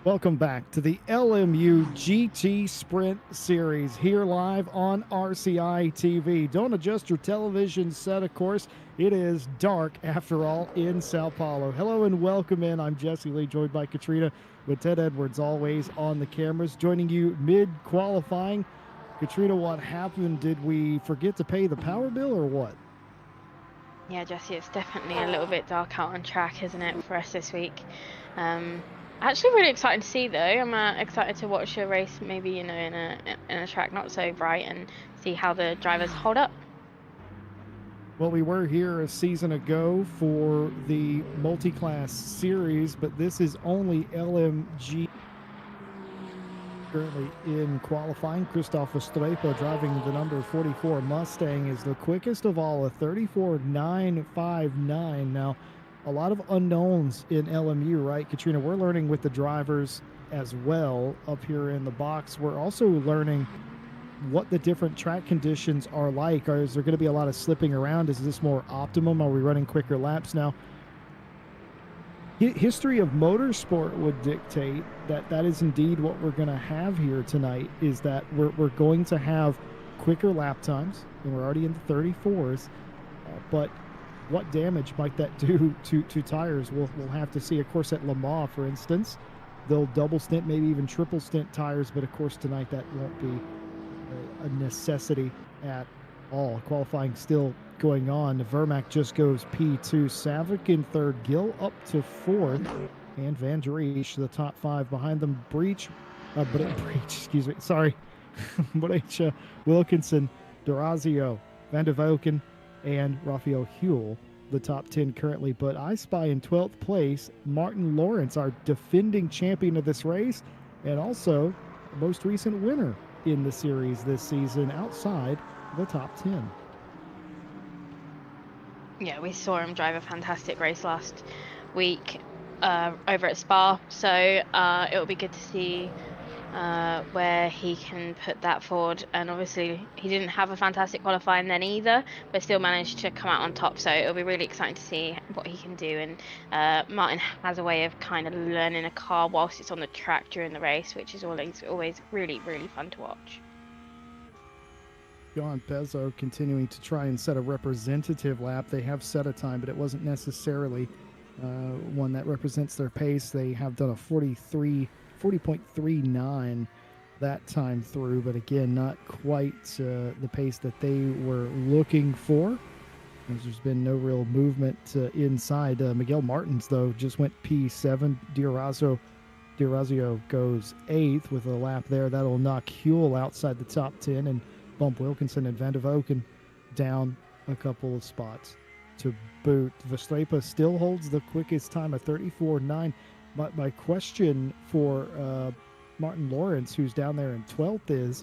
Welcome back to the LMU GT Sprint Series here live on RCI TV. Don't adjust your television set, of course. It is dark, after all, in Sao Paulo. Hello and welcome in. I'm Jesse Lee, joined by Katrina, with Ted Edwards always on the cameras, joining you mid-qualifying. Katrina, what happened? Did we forget to pay the power bill or what? Yeah, Jesse, it's definitely a little bit dark out on track, isn't it, for us this week? Actually really excited to see though. I'm excited to watch a race, maybe in a track not so bright, and see how the drivers hold up. Well, we were here a season ago for the multi-class series, but this is only LMG. Currently in qualifying, Christoph Estrepo driving the number 44 Mustang is the quickest of all, a 34.959. Now, a lot of unknowns in LMU, right, Katrina? We're learning with the drivers as well up here in the box. We're also learning what the different track conditions are like. Is there going to be a lot of slipping around? Is this more optimum? Are we running quicker laps now? History of motorsport would dictate that that is indeed what we're going to have here tonight, is that we're going to have quicker lap times, and we're already in the 34s, but what damage might that do to tires? We'll have to see. Of course, at Le Mans, for instance, they'll double stint, maybe even triple stint tires, but of course tonight that won't be a necessity at all. Qualifying still going on. Vermack just goes P2. Savick in third, Gill up to fourth, and Van Driesch the top five. Behind them, Breach, excuse me, sorry, Breach, Wilkinson, Durazio, Van de Voken, and Raphael Huel, the top 10 currently. But I spy in 12th place Martin Lawrence, our defending champion of this race, and also most recent winner in the series this season, outside the top 10. Yeah, we saw him drive a fantastic race last week over at Spa, so it'll be good to see where he can put that forward. And obviously he didn't have a fantastic qualifying then either, but still managed to come out on top, so it'll be really exciting to see what he can do. And Martin has a way of kind of learning a car whilst it's on the track during the race, which is always really fun to watch. John Pezzo continuing to try and set a representative lap. They have set a time, but it wasn't necessarily one that represents their pace. They have done a 40.39 that time through, but again, not quite the pace that they were looking for. There's been no real movement inside. Miguel Martins, though, just went P7. Durazio goes 8th with a lap there. That'll knock Huel outside the top 10 and bump Wilkinson and Van de Voken down a couple of spots to boot. Vestrepa still holds the quickest time of 34.9. My question for Martin Lawrence, who's down there in 12th, is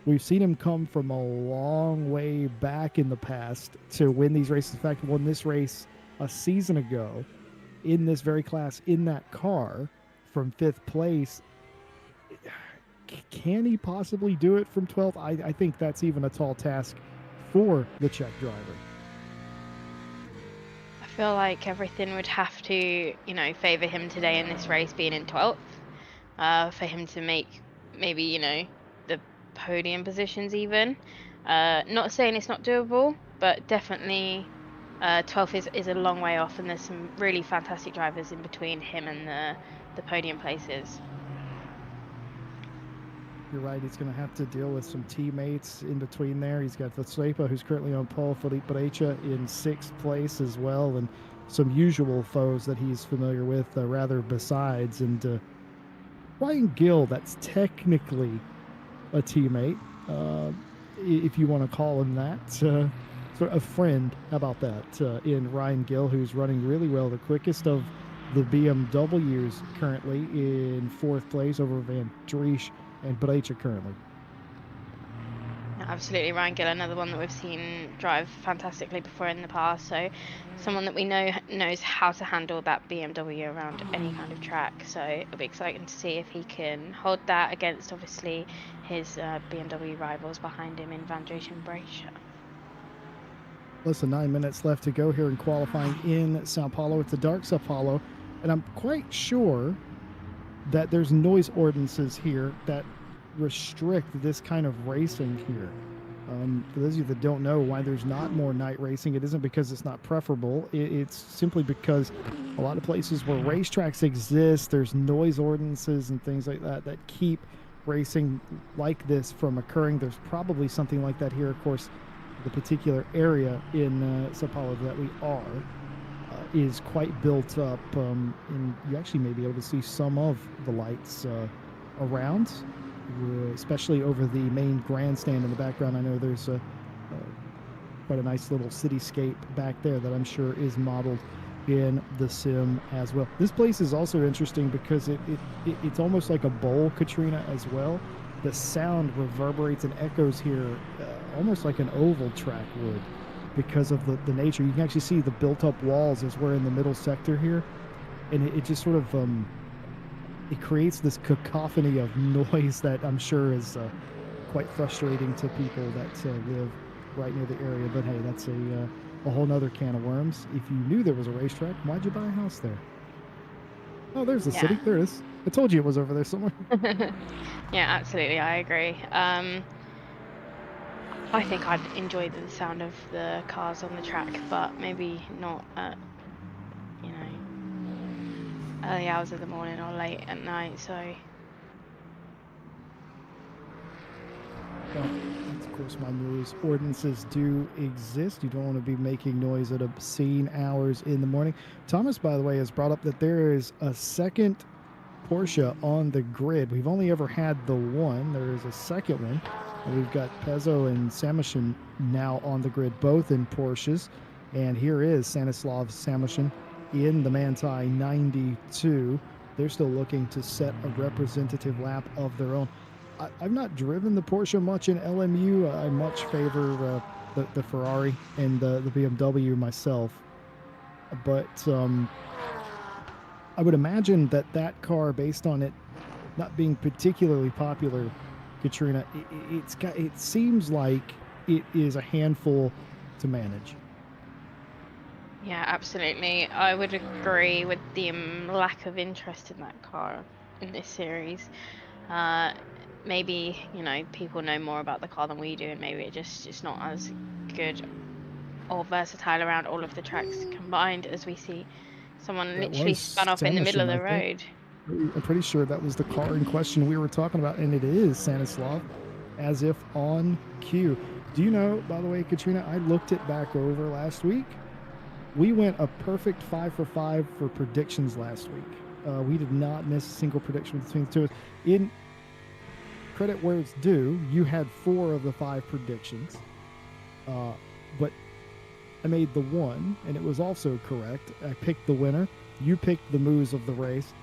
we've seen him come from a long way back in the past to win these races. In fact, won this race a season ago in this very class in that car from 5th place. Can he possibly do it from 12th? I think that's even a tall task for the Czech driver. I feel like everything would have to, favour him today in this race being in 12th for him to make maybe, the podium positions even. Not saying it's not doable, but definitely 12th is a long way off, and there's some really fantastic drivers in between him and the podium places. You're right. He's going to have to deal with some teammates in between there. He's got Vestrepa, who's currently on pole, Felipe Brecha in 6th place as well, and some usual foes that he's familiar with, rather besides. And Ryan Gill, that's technically a teammate, if you want to call him that. Sort of a friend, how about that, in Ryan Gill, who's running really well, the quickest of the BMWs currently in 4th place over Van Driesch and Brecha currently. Absolutely, Ryan Gill, another one that we've seen drive fantastically before in the past. So someone that we know knows how to handle that BMW around any kind of track. So it'll be exciting to see if he can hold that against, obviously, his BMW rivals behind him in Van Driesch and Brecha. Less than 9 minutes left to go here in qualifying in Sao Paulo. It's the dark Sao Paulo, and I'm quite sure that there's noise ordinances here that restrict this kind of racing here. For those of you that don't know why there's not more night racing, it isn't because it's not preferable. It's simply because a lot of places where racetracks exist, there's noise ordinances and things like that that keep racing like this from occurring. There's probably something like that here. Of course, the particular area in Sao Paulo that we are is quite built up, and you actually may be able to see some of the lights around, especially over the main grandstand in the background. I know there's quite a nice little cityscape back there that I'm sure is modeled in the sim as well. This place is also interesting because it's almost like a bowl, Katrina, as well. The sound reverberates and echoes here almost like an oval track would, because of the nature. You can actually see the built-up walls as we're in the middle sector here, and it just sort of it creates this cacophony of noise that I'm sure is quite frustrating to people that live right near the area. But hey, that's a whole nother can of worms. If you knew there was a racetrack, why'd you buy a house there? Oh, there's the city. There it is. I told you it was over there somewhere. Yeah, absolutely. I agree. I think I'd enjoy the sound of the cars on the track, but maybe not at, you know, early hours of the morning or late at night. So. Well, of course, my noise ordinances do exist. You don't want to be making noise at obscene hours in the morning. Thomas, by the way, has brought up that there is a second Porsche on the grid. We've only ever had the one. There is a second one. And we've got Pezzo and Samushin now on the grid, both in Porsches. And here is Stanislav Samushin in the Manthey 92. They're still looking to set a representative lap of their own. I've not driven the Porsche much in LMU. I much favor the Ferrari and the BMW myself. But I would imagine that car, based on it not being particularly popular, Katrina, it seems like it is a handful to manage. Yeah, absolutely. I would agree with the lack of interest in that car in this series. Maybe, you know, people know more about the car than we do, and maybe it's not as good or versatile around all of the tracks combined as we see someone literally spun off in the middle of the road. I'm pretty sure that was the car in question we were talking about, and it is Stanislav, as if on cue. Do you know, by the way, Katrina, I looked it back over last week. We went a perfect 5 for 5 for predictions last week. We did not miss a single prediction between the two of us. In credit where it's due, you had 4 of the 5 predictions, but I made the one, and it was also correct. I picked the winner. You picked the moves of the race.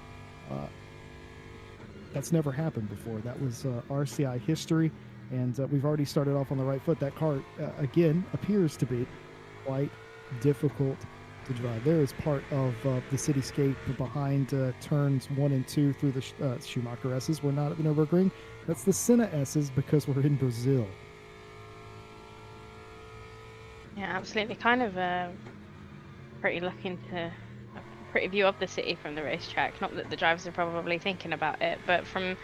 That's never happened before. That was RCI history, and we've already started off on the right foot. That car, again, appears to be quite difficult to drive. There is part of the cityscape behind turns 1 and 2 through the Schumacher S's. We're not at the Nürburgring. That's the Senna S's because we're in Brazil. Yeah, absolutely. Kind of pretty looking to a pretty view of the city from the racetrack. Not that the drivers are probably thinking about it, but from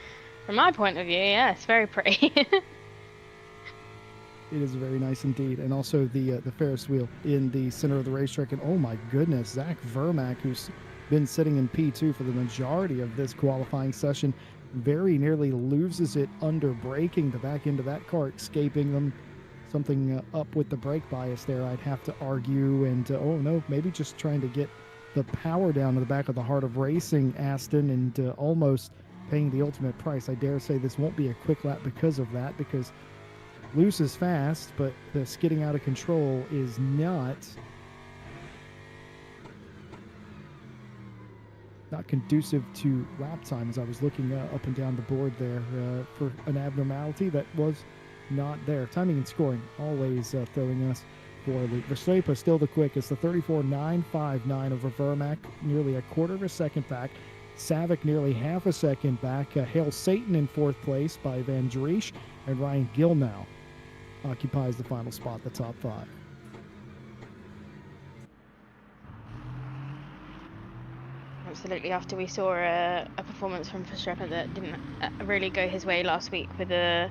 my point of view, yeah, it's very pretty. It is very nice indeed. And also the Ferris wheel in the center of the racetrack. And oh my goodness, Zach Vermack, who's been sitting in P2 for the majority of this qualifying session, very nearly loses it under braking. The back end of that car escaping them. Something up with the brake bias there, I'd have to argue. And oh no, maybe just trying to get the power down to the back of the heart of racing, Aston, and almost paying the ultimate price. I dare say this won't be a quick lap because of that, because loose is fast, but the skidding out of control is not conducive to lap time. As I was looking up and down the board there for an abnormality that was not there. Timing and scoring always throwing us for a loop. Verstappen still the quickest, the 34.959 over Vermack, nearly a quarter of a second back. Savick nearly half a second back. Hail Satan in 4th place by Van Driesch, and Ryan Gilnow occupies the final spot, the top 5. Absolutely. After we saw a performance from Verstappen that didn't really go his way last week with I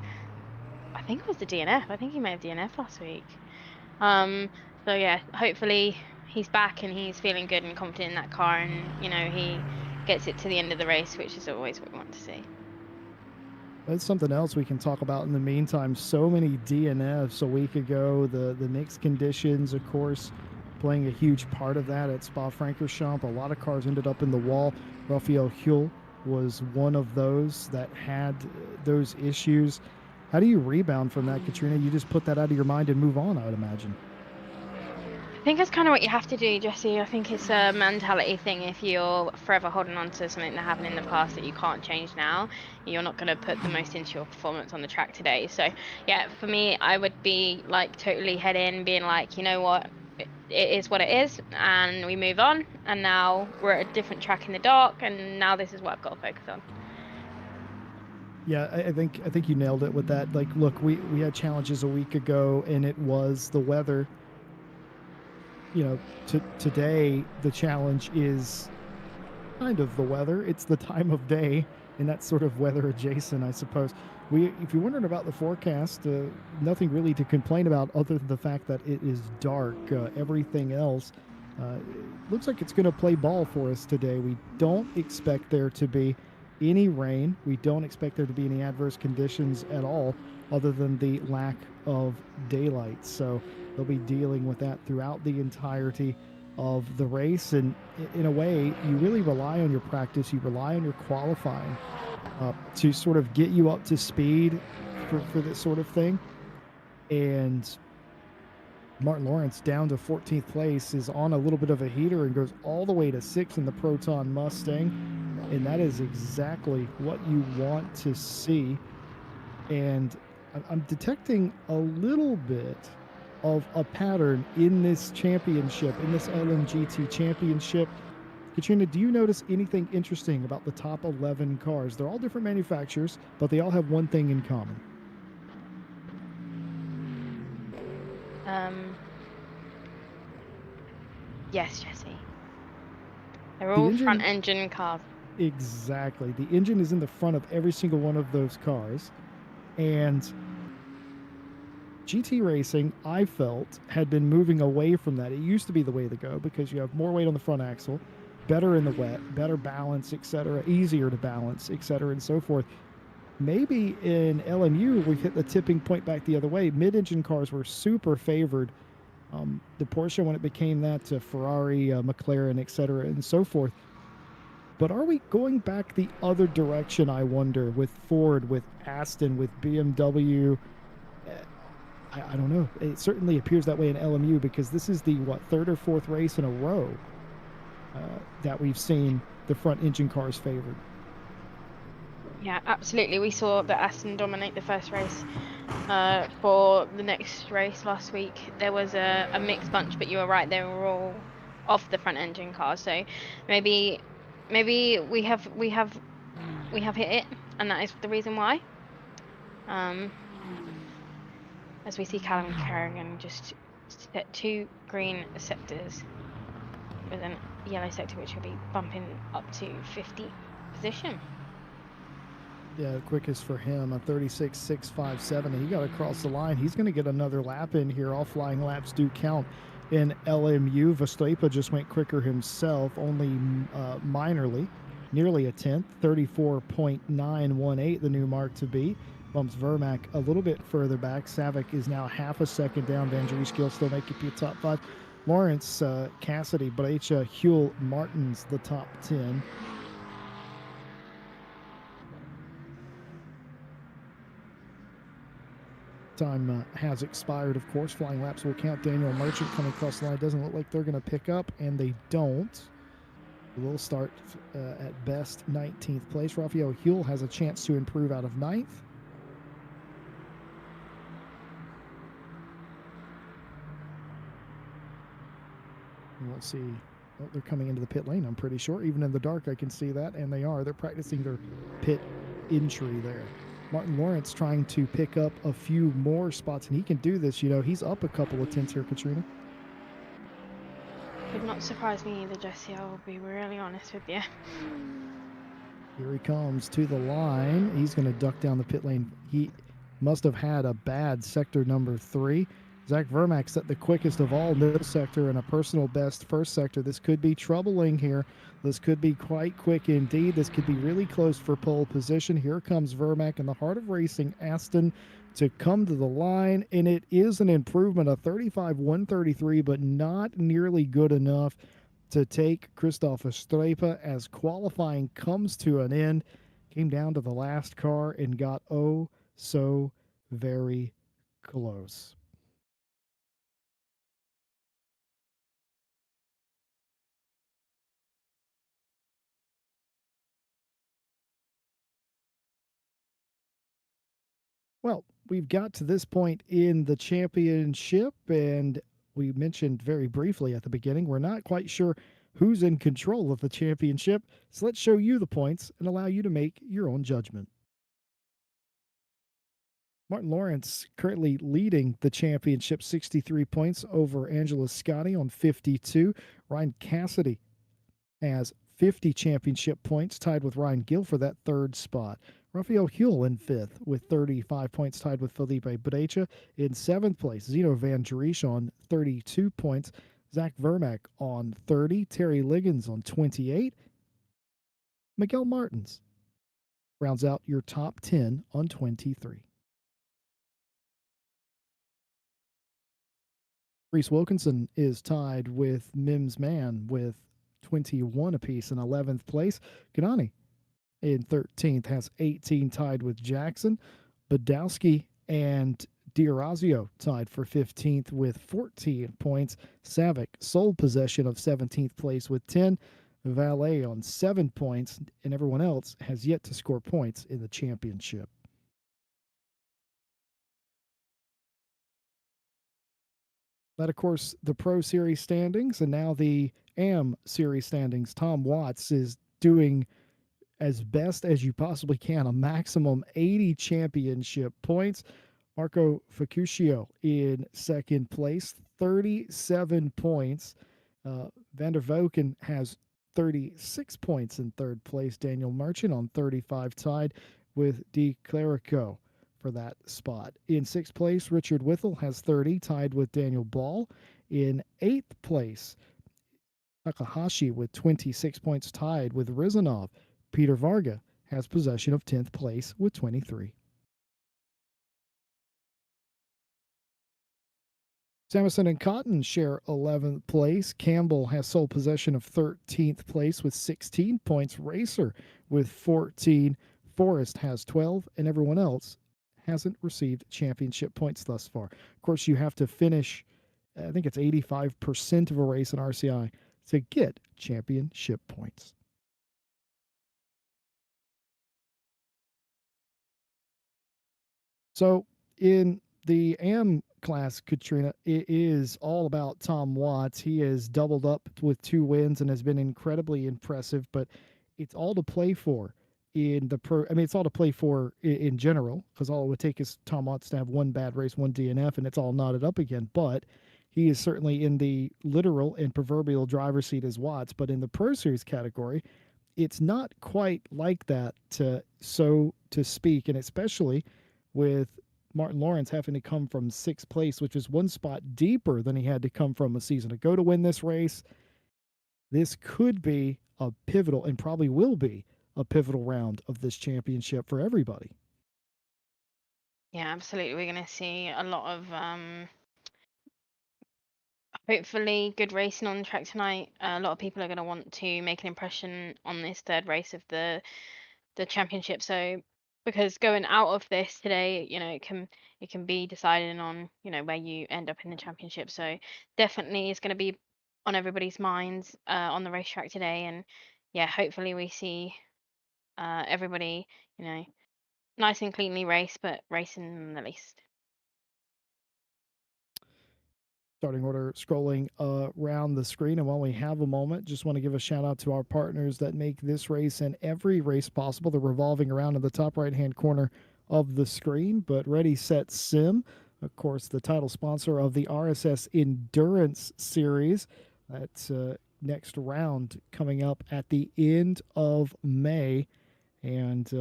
think it was the DNF. I think he may have DNF last week. So yeah, hopefully he's back and he's feeling good and confident in that car, and he gets it to the end of the race, which is always what we want to see. That's something else we can talk about in the meantime. So many DNFs a week ago. The mixed conditions, of course, playing a huge part of that at Spa-Francorchamps. A lot of cars ended up in the wall. Raphael Huell was one of those that had those issues. How do you rebound from that, Katrina? You just put that out of your mind and move on, I would imagine. I think that's kind of what you have to do, Jesse. I think it's a mentality thing. If you're forever holding on to something that happened in the past that you can't change now, you're not going to put the most into your performance on the track today. So yeah, for me, I would be like totally head in, being like, you know what, it is what it is, and we move on. And now we're at a different track in the dark, and now this is what I've got to focus on. Yeah, I think you nailed it with that. Like, look, we had challenges a week ago, and it was the weather. Today the challenge is kind of the weather. It's the time of day, and that's sort of weather adjacent, I suppose. If you're wondering about the forecast, nothing really to complain about other than the fact that it is dark. Everything else looks like it's going to play ball for us today. We don't expect there to be any rain. We don't expect there to be any adverse conditions at all, other than the lack of daylight. So they'll be dealing with that throughout the entirety of the race. And in a way, you really rely on your practice. You rely on your qualifying to sort of get you up to speed for this sort of thing. And Martin Lawrence, down to 14th place, is on a little bit of a heater and goes all the way to 6th in the Proton Mustang. And that is exactly what you want to see. And I'm detecting a little bit of a pattern in this championship, in this LMGT championship. Katrina, do you notice anything interesting about the top 11 cars? They're all different manufacturers, but they all have one thing in common. Yes, Jesse. They're all front engine cars. Exactly. The engine is in the front of every single one of those cars. And GT racing, I felt, had been moving away from that. It used to be the way to go because you have more weight on the front axle, better in the wet, better balance, etc., easier to balance, etc., and so forth. Maybe in LMU, we've hit the tipping point back the other way. Mid-engine cars were super favored. The Porsche, when it became that, Ferrari, McLaren, etc., and so forth. But are we going back the other direction, I wonder, with Ford, with Aston, with BMW? I don't know. It certainly appears that way in LMU because this is the, third or fourth race in a row that we've seen the front engine cars favored. Yeah, absolutely. We saw that Aston dominate the first race. For the next race last week, there was a mixed bunch, but you were right, they were all off the front engine cars. So maybe we have hit it, and that is the reason why. As we see Callum Kerrigan just set 2 green sectors with a yellow sector, which will be bumping up to 50th position. Yeah, the quickest for him, a 36.657. He got across the line. He's going to get another lap in here. All flying laps do count in LMU. Verstappen just went quicker himself, only minorly, nearly a 10th, 34.918, the new mark to beat. Bumps Vermack a little bit further back. Savick is now half a second down. Van Dries still making it top 5. Lawrence, Cassidy, Brecha, Huell, Martins, the top 10. Time has expired, of course. Flying laps will count. Daniel Merchant coming across the line. Doesn't look like they're going to pick up, and they don't. We'll start at best 19th place. Raphael Huell has a chance to improve out of 9th. We'll see. Oh, they're coming into the pit lane, I'm pretty sure. Even in the dark, I can see that, and they are. They're practicing their pit entry there. Martin Lawrence trying to pick up a few more spots, and he can do this. He's up a couple of tenths here, Katrina. Could not surprise me either, Jesse. I will be really honest with you. Here he comes to the line. He's going to duck down the pit lane. He must have had a bad sector number 3. Zach Vermack set the quickest of all middle sector and a personal best first sector. This could be troubling here. This could be quite quick indeed. This could be really close for pole position. Here comes Vermack in the heart of racing, Aston, to come to the line, and it is an improvement, a 35-133, but not nearly good enough to take Christoph Estrepa as qualifying comes to an end. Came down to the last car and got oh so very close. Well, we've got to this point in the championship, and we mentioned very briefly at the beginning, we're not quite sure who's in control of the championship. So let's show you the points and allow you to make your own judgment. Martin Lawrence currently leading the championship, 63 points over Angela Scotti on 52. Ryan Cassidy has 50 championship points, tied with Ryan Gill for that third spot. Rafael Huell in fifth with 35 points, tied with Felipe Brecha. In seventh place, Zeno Van Driesche on 32 points. Zach Vermack on 30. Terry Liggins on 28. Miguel Martins rounds out your top 10 on 23. Reese Wilkinson is tied with Mims Mann with 21 apiece in 11th place. Kanani in 13th has 18, tied with Jackson. Badowski and D'Orazio tied for 15th with 14 points. Savick sole possession of 17th place with 10. Valet on 7 points, and everyone else has yet to score points in the championship. That, of course, the Pro Series standings, and now the AM Series standings. Tom Watts is doing as best as you possibly can, a maximum 80 championship points. Marco Facuccio in second place, 37 points. Van der Voken has 36 points in third place. Daniel Merchant on 35, tied with De Clerico for that spot. In sixth place, Richard Whittle has 30, tied with Daniel Ball. In eighth place, Takahashi with 26 points, tied with Rizanov. Peter Varga has possession of 10th place with 23. Samuelson and Cotton share 11th place. Campbell has sole possession of 13th place with 16 points. Racer with 14. Forrest has 12, and everyone else hasn't received championship points thus far. Of course, you have to finish, I think it's 85% of a race in RCI to get championship points. So in the AM class, Katrina, it is all about Tom Watts. He has doubled up with 2 wins and has been incredibly impressive, but it's all to play for in the pro. I mean, it's all to play for in general, because all it would take is Tom Watts to have one bad race, one DNF, and it's all knotted up again. But he is certainly in the literal and proverbial driver's seat as Watts. But in the Pro Series category, it's not quite like that, so to speak, and especially with Martin Lawrence having to come from 6th place, which is one spot deeper than he had to come from a season ago to win this race. This could be a pivotal, and probably will be a pivotal round of this championship for everybody. Yeah, absolutely. We're going to see a lot of hopefully good racing on the track tonight. A lot of people are going to want to make an impression on this third race of the championship. So because going out of this today, it can be deciding on, where you end up in the championship. So definitely it's going to be on everybody's minds on the racetrack today. And yeah, hopefully we see everybody, nice and cleanly race, but racing the least. Starting order scrolling around the screen. And while we have a moment, just want to give a shout out to our partners that make this race and every race possible. They're revolving around in the top right hand corner of the screen. But Ready, Set, Sim, of course, the title sponsor of the RSS Endurance Series. That's next round coming up at the end of May. And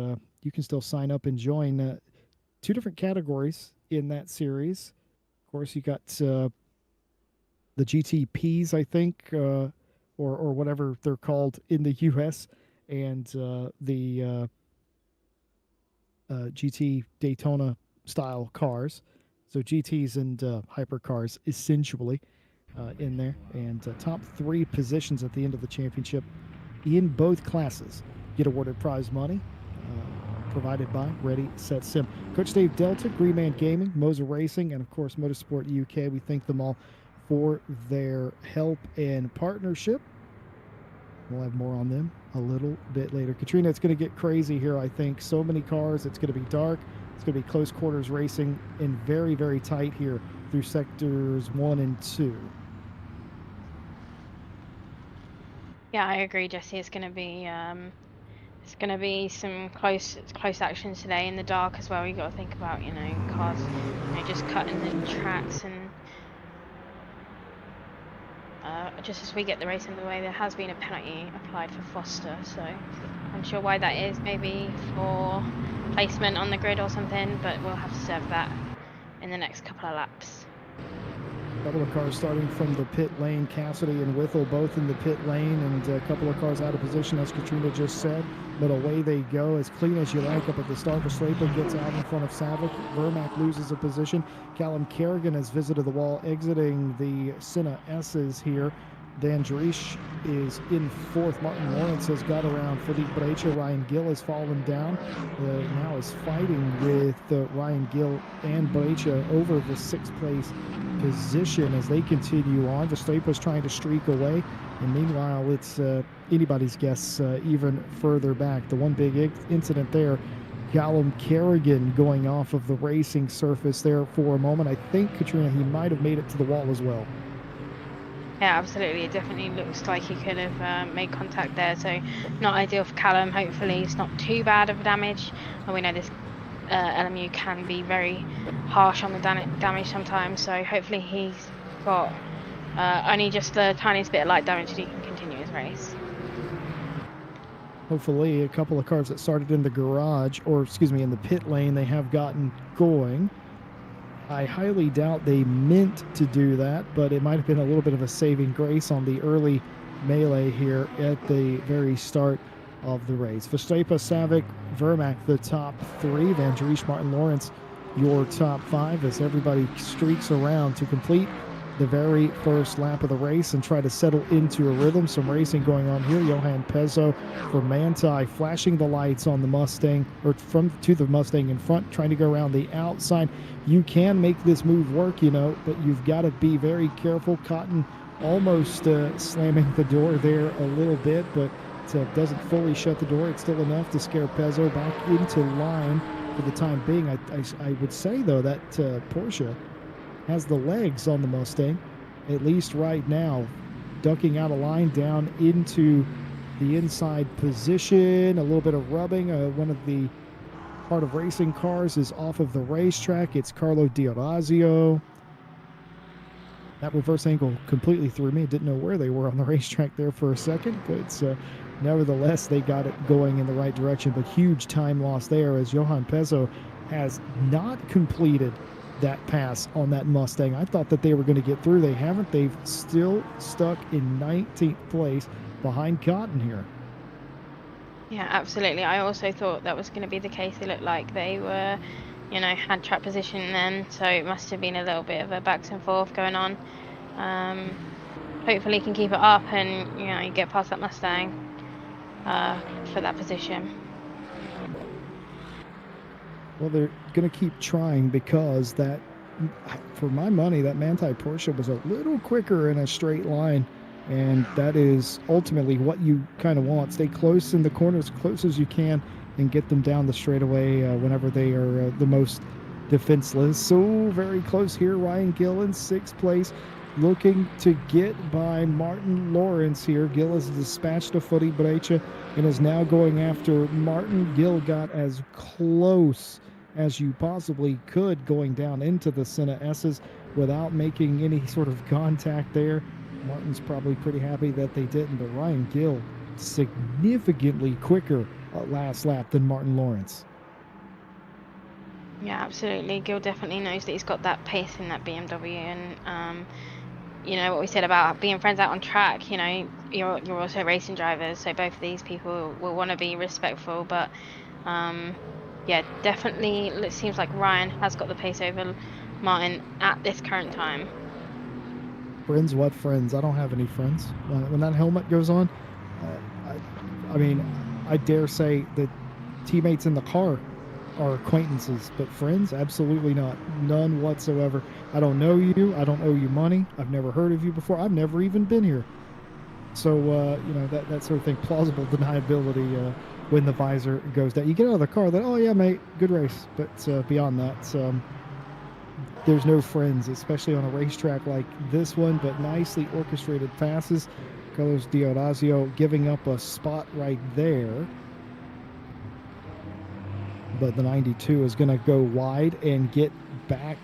you can still sign up and join 2 different categories in that series. Of course, you got the GTPs, I think, or whatever they're called in the U.S., and the GT Daytona style cars. So GTs and hypercars essentially in there. And top 3 positions at the end of the championship in both classes get awarded prize money provided by Ready, Set, Sim. Coach Dave Delta, Green Man Gaming, Moser Racing, and of course Motorsport UK. We thank them all for their help and partnership. We'll have more on them a little bit later. Katrina, it's going to get crazy here, I think. So many cars. It's going to be dark. It's going to be close quarters racing and very, very tight here through sectors 1 and 2. Yeah, I agree, Jesse. It's going to be some close actions today in the dark as well. You got to think about, cars, just cutting the tracks, and just as we get the race underway, there has been a penalty applied for Foster, so I'm sure why that is. Maybe for placement on the grid or something, but we'll have to serve that in the next couple of laps. A couple of cars starting from the pit lane. Cassidy and Whittle both in the pit lane, and a couple of cars out of position, as Katrina just said. But away they go, as clean as you like up at the start. Verstappen gets out in front of Savick. Vermack loses a position. Callum Kerrigan has visited the wall, exiting the Senna S's here. Dan Jarish is in 4th. Martin Lawrence has got around Philippe Brecha. Ryan Gill has fallen down. Now is fighting with Ryan Gill and Brecha over the 6th place position as they continue on. Verstappen's trying to streak away, and meanwhile it's anybody's guess even further back. The one big incident there, Callum Kerrigan going off of the racing surface there for a moment. I think, Katrina, he might have made it to the wall as well. Yeah, absolutely. It definitely looks like he could have made contact there, so not ideal for Callum. Hopefully it's not too bad of damage, and we know this LMU can be very harsh on the damage sometimes, so hopefully he's got only just the tiniest bit of light damage and he can continue his race. Hopefully a couple of cars that started in the garage, or excuse me, in the pit lane, they have gotten going. I highly doubt they meant to do that, but it might have been a little bit of a saving grace on the early melee here at the very start of the race. Verstappen, Savick, Vermack, the top 3. Van Dries, Martin Lawrence, your top 5, as everybody streaks around to complete the very first lap of the race and try to settle into a rhythm. Some racing going on here. Johan Pezzo for Manti flashing the lights on the Mustang, or to the Mustang in front, trying to go around the outside. You can make this move work, but you've got to be very careful. Cotton almost slamming the door there a little bit, but doesn't fully shut the door. It's still enough to scare Pezzo back into line for the time being. I would say, though, that Porsche has the legs on the Mustang, at least right now, ducking out a line down into the inside position. A little bit of rubbing. One of the part of racing cars is off of the racetrack. It's Carlo D'Orazio. That reverse angle completely threw me. Didn't know where they were on the racetrack there for a second, but nevertheless, they got it going in the right direction. But huge time loss there, as Johan Pezzo has not completed that pass on that Mustang. I thought that they were going to get through. They haven't. They've still stuck in 19th place behind Cotton here. Yeah, absolutely. I also thought that was going to be the case. It looked like they were, had track position then, so it must have been a little bit of a back and forth going on. Hopefully he can keep it up and, get past that Mustang for that position. Well, they're going to keep trying, because that, for my money, that Manti Porsche was a little quicker in a straight line, and that is ultimately what you kind of want. Stay close in the corners, as close as you can, and get them down the straightaway whenever they are the most defenseless. So very close here. Ryan Gill in 6th place, looking to get by Martin Lawrence here. Gill has dispatched a Footy Brecha and is now going after Martin. Gill got as close as you possibly could going down into the Senna S's without making any sort of contact there. Martin's probably pretty happy that they didn't, but Ryan Gill significantly quicker last lap than Martin Lawrence. Yeah, absolutely. Gil definitely knows that he's got that pace in that BMW, and you know what we said about being friends out on track. You know, you're also racing drivers, so both of these people will want to be respectful. But yeah, definitely, it seems like Ryan has got the pace over Martin at this current time. Friends, what friends? I don't have any friends. When that helmet goes on, I mean, I dare say that teammates in the car are acquaintances, but friends, absolutely not. None whatsoever. I don't know you. I don't owe you money. I've never heard of you before. I've never even been here. So, you know, that sort of thing, plausible deniability when the visor goes down. You get out of the car, then, oh, yeah, mate, good race. But beyond that, there's no friends, especially on a racetrack like this one, but nicely orchestrated passes. Carlos D'Orazio giving up a spot right there. But the 92 is going to go wide and get back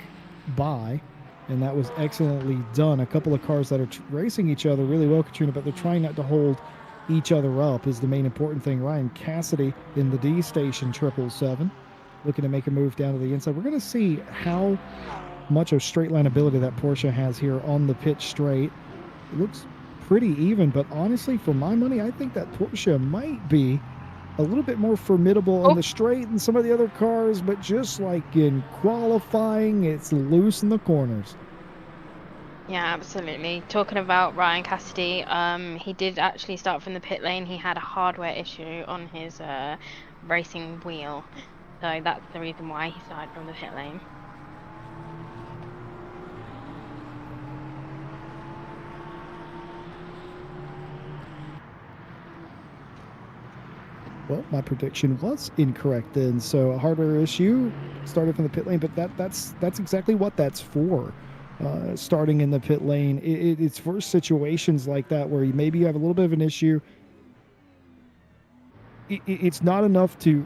by. And that was excellently done. A couple of cars that are racing each other really well, Katrina, but they're trying not to hold each other up is the main important thing. Ryan Cassidy in the D Station 777 looking to make a move down to the inside. We're going to see how much of straight line ability that Porsche has here on the pit straight. It looks pretty even, but honestly, for my money, I think that Porsche might be a little bit more formidable on the straight than some of the other cars, but just like in qualifying, it's loose in the corners. Yeah, absolutely. Talking about Ryan Cassidy, he did actually start from the pit lane. He had a hardware issue on his racing wheel, so that's the reason why he started from the pit lane. Well, my prediction was incorrect then. So a hardware issue started from the pit lane, but that's exactly what that's for. Starting in the pit lane, it's for situations like that where maybe you have a little bit of an issue. It's not enough to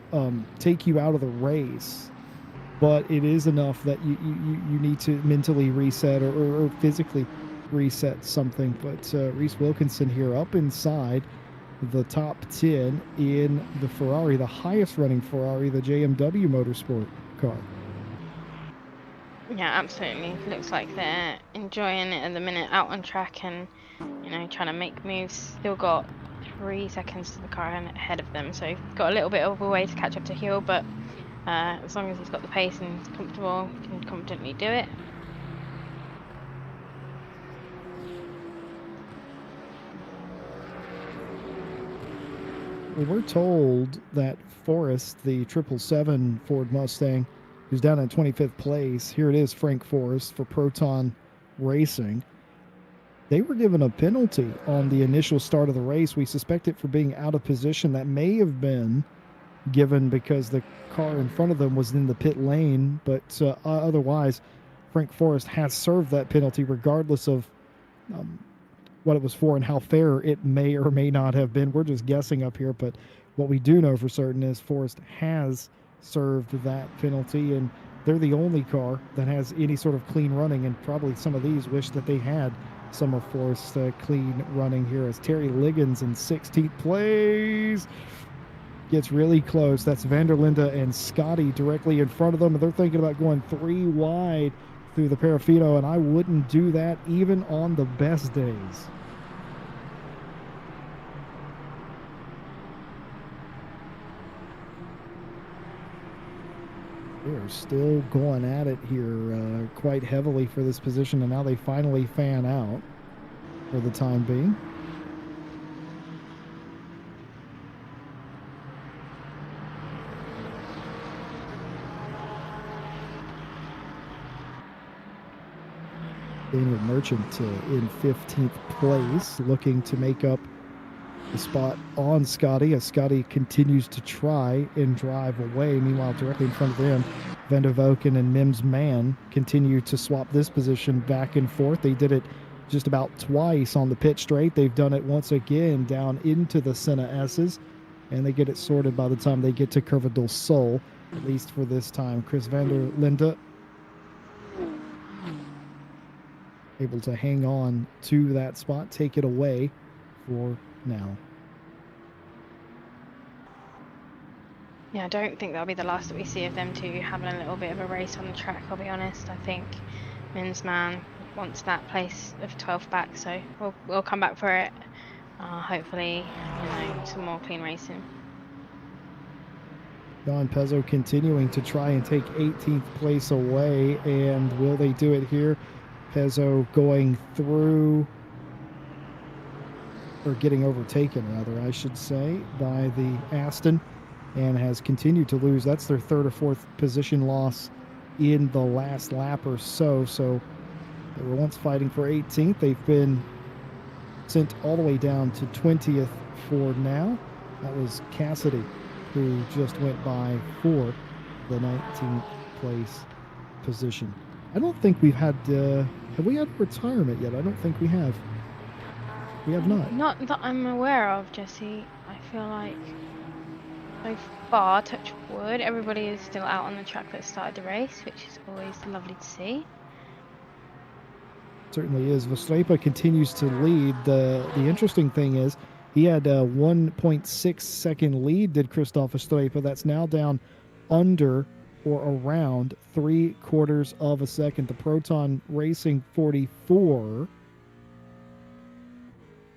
take you out of the race, but it is enough that you need to mentally reset or physically reset something. But Reese Wilkinson here up inside the top 10 in the Ferrari, the highest running Ferrari, the JMW Motorsport car. Yeah, absolutely. Looks like they're enjoying it at the minute out on track and, you know, trying to make moves. Still got 3 seconds to the car ahead of them, so got a little bit of a way to catch up to Hill, but as long as he's got the pace and he's comfortable, he can confidently do it. Well, we're told that Forrest, the 777 Ford Mustang, who's down in 25th place, here it is, Frank Forrest for Proton Racing. They were given a penalty on the initial start of the race. We suspect it for being out of position. That may have been given because the car in front of them was in the pit lane, but otherwise, Frank Forrest has served that penalty regardless of what it was for and how fair it may or may not have been. We're just guessing up here, but what we do know for certain is Forrest has served that penalty, and they're the only car that has any sort of clean running, and probably some of these wish that they had some of Forrest's clean running here as Terry Liggins in 16th place gets really close. That's Vanderlinde and Scotty directly in front of them, and they're thinking about going 3 wide through the Parafino, and I wouldn't do that even on the best days. They're still going at it here quite heavily for this position, and now they finally fan out for the time being. Daniel Merchant in 15th place, looking to make up the spot on Scotty as Scotty continues to try and drive away. Meanwhile, directly in front of them, Van der Voken and Mims Mann continue to swap this position back and forth. They did it just about twice on the pit straight. They've done it once again down into the Senna S's, and they get it sorted by the time they get to Curva del Sol, at least for this time. Chris van der Linde able to hang on to that spot, take it away for now. Yeah, I don't think that'll be the last that we see of them two having a little bit of a race on the track, I'll be honest. I think Min's man wants that place of 12th back, so we'll come back for it. Hopefully, some more clean racing. Don Pezzo continuing to try and take 18th place away, and will they do it here? Pezzo going through, or getting overtaken rather, I should say, by the Aston, and has continued to lose. That's their third or fourth position loss in the last lap or so. So they were once fighting for 18th. They've been sent all the way down to 20th for now. That was Cassidy, who just went by for the 19th place position. I don't think we've had, have we had retirement yet? I don't think we have. We have not. Not that I'm aware of, Jesse. I feel like so far, touch wood, everybody is still out on the track that started the race, which is always lovely to see. Certainly is. Vestlepa continues to lead. The interesting thing is he had a 1.6 second lead, did Christoph Vestlepa. That's now down under or around 3/4 of a second. The Proton Racing 44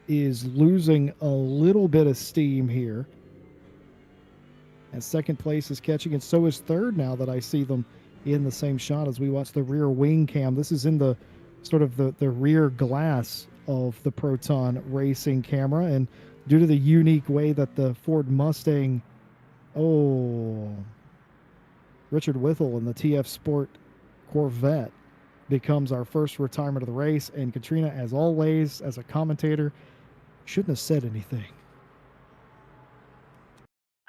is losing a little bit of steam here. And second place is catching, and so is third now that I see them in the same shot as we watch the rear wing cam. This is in the sort of the rear glass of the Proton Racing camera, and due to the unique way that the Ford Mustang, Richard Whittle in the TF Sport Corvette becomes our first retirement of the race, and Katrina, as always, as a commentator, shouldn't have said anything.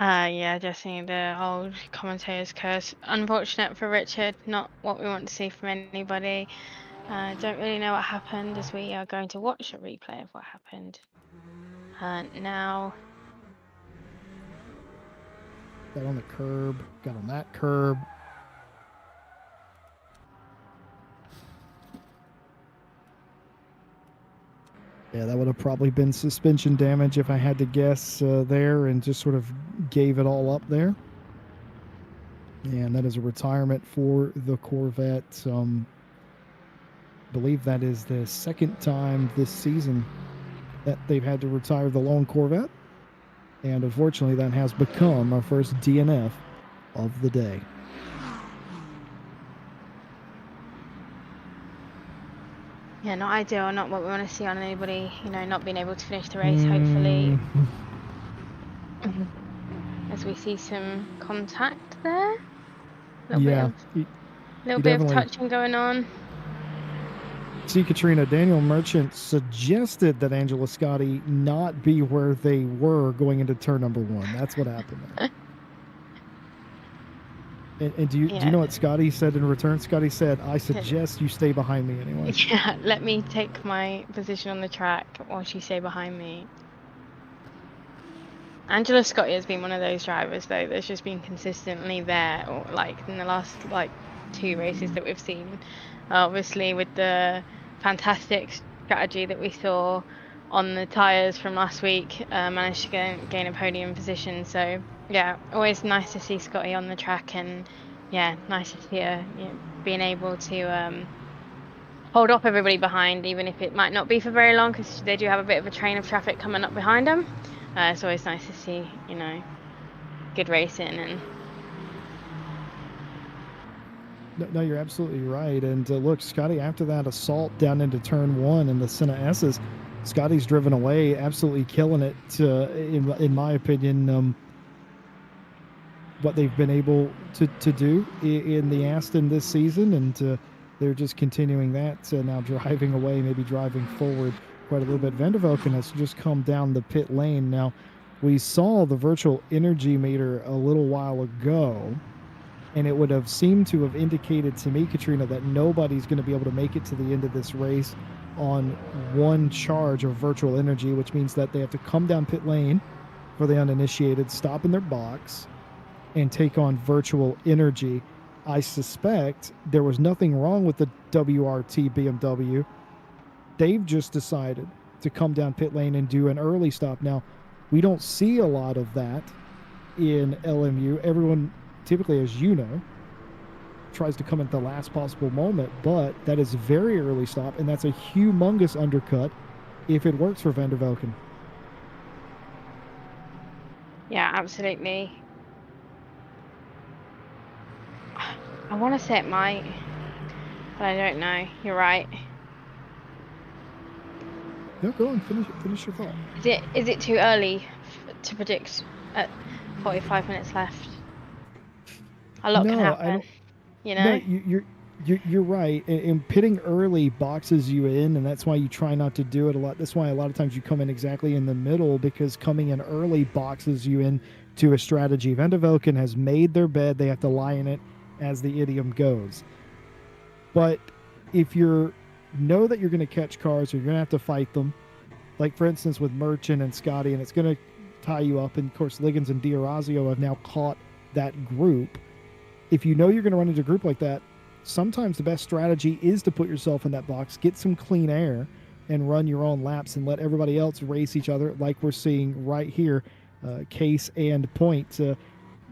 Yeah, Jesse, the old commentator's curse. Unfortunate for Richard, not what we want to see from anybody. Don't really know what happened, as we are going to watch a replay of what happened. Now. Got on the curb, got on that curb. Yeah, that would have probably been suspension damage if I had to guess there, and just sort of gave it all up there. And that is a retirement for the Corvette. I believe that is the second time this season that they've had to retire the lone Corvette. And unfortunately, that has become our first DNF of the day. Yeah, not ideal, not what we want to see on anybody, not being able to finish the race, hopefully. As we see some contact there. A little bit of touching going on. See, Katrina, Daniel Merchant suggested that Angela Scotti not be where they were going into turn number 1. That's what happened there. And do you know what Scotty said in return? Scotty said, I suggest you stay behind me anyway. Yeah, let me take my position on the track while you stay behind me. Angela Scotti has been one of those drivers, though, that's just been consistently there, or in the last 2 races that we've seen. Obviously, with the fantastic strategy that we saw on the tyres from last week, managed to gain a podium position. So yeah, always nice to see Scotty on the track, and yeah, nice to see her being able to hold up everybody behind, even if it might not be for very long, because they do have a bit of a train of traffic coming up behind them. It's always nice to see, good racing. And no, you're absolutely right. And look, Scotty, after that assault down into turn 1 in the Senna S's, Scotty's driven away, absolutely killing it. In my opinion, what they've been able to do in the Aston this season, and they're just continuing that. Now driving away, maybe driving forward quite a little bit. Van der Velken has just come down the pit lane. Now, we saw the virtual energy meter a little while ago, and it would have seemed to have indicated to me, Katrina, that nobody's going to be able to make it to the end of this race on 1 charge of virtual energy, which means that they have to come down pit lane for the uninitiated, stop in their box, and take on virtual energy. I suspect there was nothing wrong with the WRT BMW. they've just decided to come down pit lane and do an early stop. Now, we don't see a lot of that in LMU. Everyone, typically, as you know, tries to come at the last possible moment, but that is very early stop, and that's a humongous undercut if it works for Van der Velken. Yeah, absolutely. I want to say it might, but I don't know. You're right. No, go on, finish your thought. Is it too early to predict at 45 minutes left? A lot can happen. I don't. You No, know? you're right. And pitting early boxes you in, and that's why you try not to do it a lot. That's why a lot of times you come in exactly in the middle, because coming in early boxes you in to a strategy. Van der Velken has made their bed; they have to lie in it, as the idiom goes. But if you know that you're going to catch cars, or you're going to have to fight them, like for instance with Merchant and Scotty, and it's going to tie you up. And of course, Liggins and D'Orazio have now caught that group. If you know you're going to run into a group like that, sometimes the best strategy is to put yourself in that box, get some clean air, and run your own laps and let everybody else race each other, like we're seeing right here, case and point.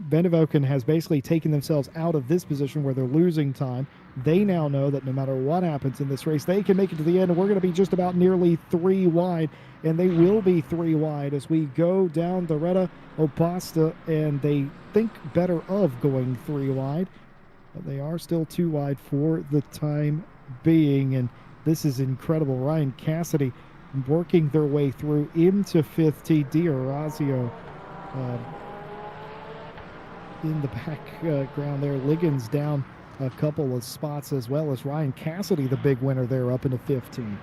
Van der Velken has basically taken themselves out of this position where they're losing time. They now know that no matter what happens in this race, they can make it to the end, and we're going to be just about nearly 3 wide, and they will be 3 wide as we go down the Retta Opasta, and they think better of going 3 wide, but they are still 2 wide for the time being, and this is incredible. Ryan Cassidy working their way through into 5th. D'Orazio in the background there. Liggins down a couple of spots, as well as Ryan Cassidy, the big winner there, up into 15th.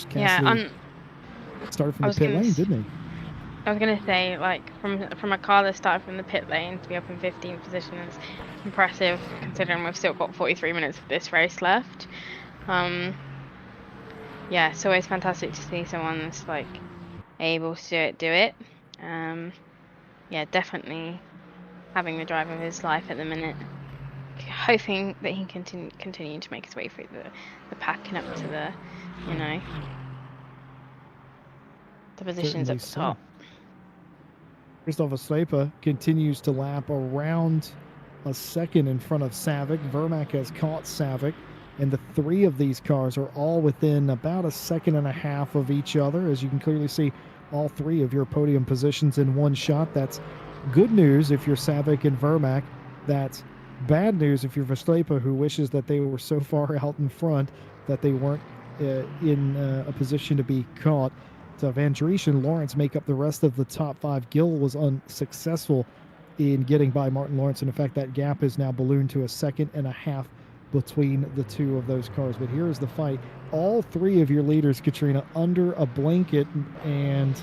Cassidy started from the pit lane, didn't he? I was gonna say, like, from a car that started from the pit lane to be up in 15th position is impressive, considering we've still got 43 minutes of this race left. Yeah, it's always fantastic to see someone that's like able to do it. Yeah, definitely having the drive of his life at the minute. Hoping that he can continue to make his way through the pack and up to the, you know, the positions Certainly at the top. Christopher Slepa continues to lap around a second in front of Savic. Vermac has caught Savic, and the 3 of these cars are all within about a second and a half of each other. As you can clearly see, all 3 of your podium positions in one shot. That's good news if you're Savic and Vermac. That's bad news if you're Veslepa, who wishes that they were so far out in front that they weren't in a position to be caught. Van Driesche and Lawrence make up the rest of the top 5. Gill was unsuccessful in getting by Martin Lawrence, and in fact that gap is now ballooned to a second and a half between the 2 of those cars. But here is the fight. All 3 of your leaders, Katrina, under a blanket, and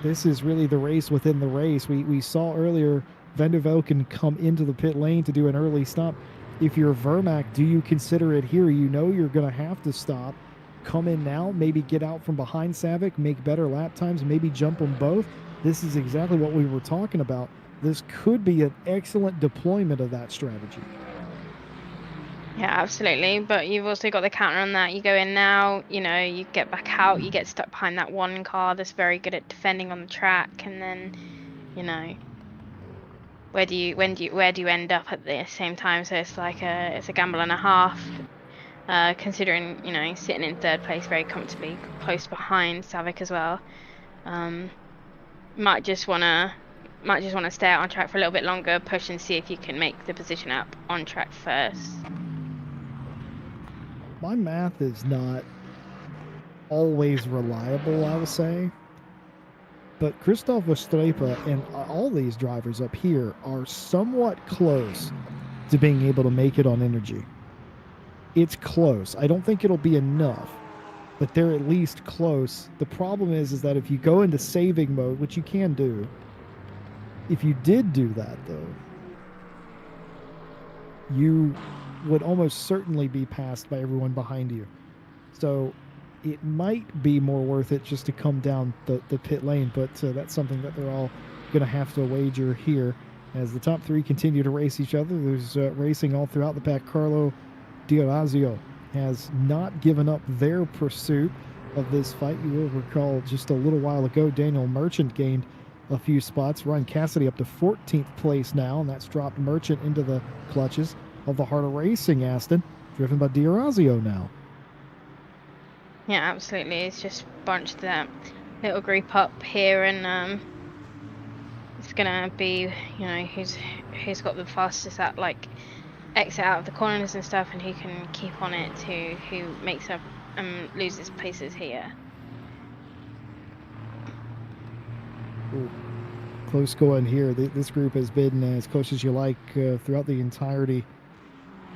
this is really the race within the race. We saw earlier Van der Velken come into the pit lane to do an early stop. If you're Vermac, do you consider it here? You know you're going to have to stop. Come in now, maybe get out from behind Savic, make better lap times, maybe jump them both. This is exactly what we were talking about. This could be an excellent deployment of that strategy. Yeah, absolutely. But you've also got the counter on that. You go in now, you know, you get back out, you get stuck behind that one car that's very good at defending on the track, and then, you know, where do you end up at the same time? So it's like it's a gamble and a half. Considering, you know, sitting in 3rd place very comfortably, close behind Savic as well. Might just wanna stay out on track for a little bit longer, push and see if you can make the position up on track first. My math is not always reliable, I would say. But Christoph Strepa and all these drivers up here are somewhat close to being able to make it on energy. It's close. I don't think it'll be enough, but they're at least close. The problem is that if you go into saving mode, which you can do, if you did do that, though, you would almost certainly be passed by everyone behind you. So it might be more worth it just to come down the pit lane, but that's something that they're all going to have to wager here. As the top three continue to race each other, there's racing all throughout the pack. Carlo D'Orazio has not given up their pursuit of this fight. You will recall just a little while ago, Daniel Merchant gained a few spots. Ryan Cassidy up to 14th place now, and that's dropped Merchant into the clutches of the Heart of Racing Aston, driven by D'Orazio now. Yeah, absolutely. It's just bunched that little group up here, and it's gonna be, who's got the fastest at like exit out of the corners and stuff, and who can keep on it to who makes up loses places here. Ooh, close going here. This group has been as close as you like throughout the entirety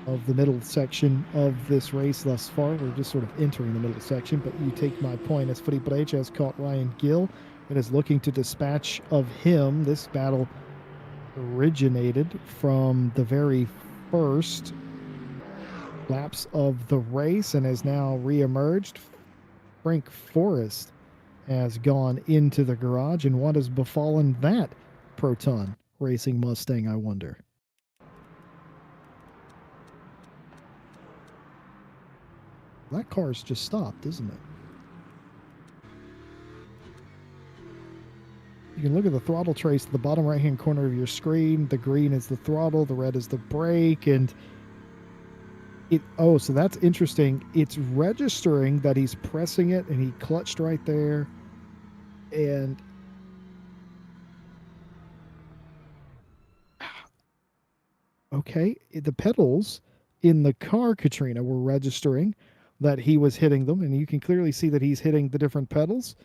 of the middle section of this race thus far. We're just sort of entering the middle section, but you take my point. As Felipe Brecha has caught Ryan Gill and is looking to dispatch of him. This battle originated from the very first laps of the race and has now re-emerged. Frank Forrest has gone into the garage, and what has befallen that Proton Racing Mustang, I wonder? That car's just stopped, isn't it? You can look at the throttle trace at the bottom right-hand corner of your screen. The green is the throttle, the red is the brake, and so that's interesting. It's registering that he's pressing it, and he clutched right there. And okay, the pedals in the car, Katrina, were registering that he was hitting them, and you can clearly see that he's hitting the different pedals.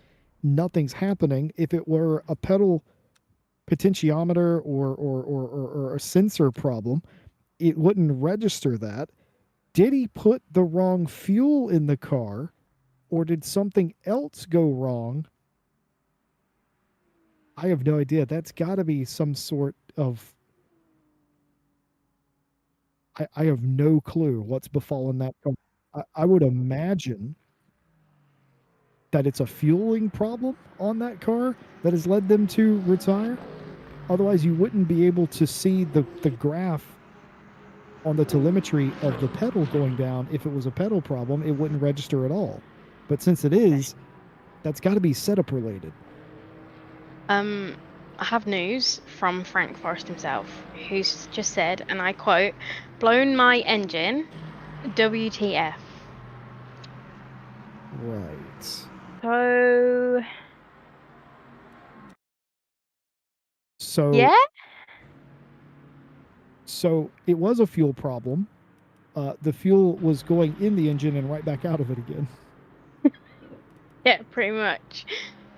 Nothing's happening. If it were a pedal potentiometer or a sensor problem, it wouldn't register that. Did he put the wrong fuel in the car, or did something else go wrong? I have no idea. That's got to be some sort of... I have no clue what's befallen that car. I would imagine that it's a fueling problem on that car that has led them to retire. Otherwise, you wouldn't be able to see the graph on the telemetry of the pedal going down. If it was a pedal problem, it wouldn't register at all. But since it is, that's got to be setup related. I have news from Frank Forrest himself, who's just said, and I quote, "Blown my engine, WTF." Right. So yeah. So it was a fuel problem. The fuel was going in the engine and right back out of it again. Yeah, pretty much.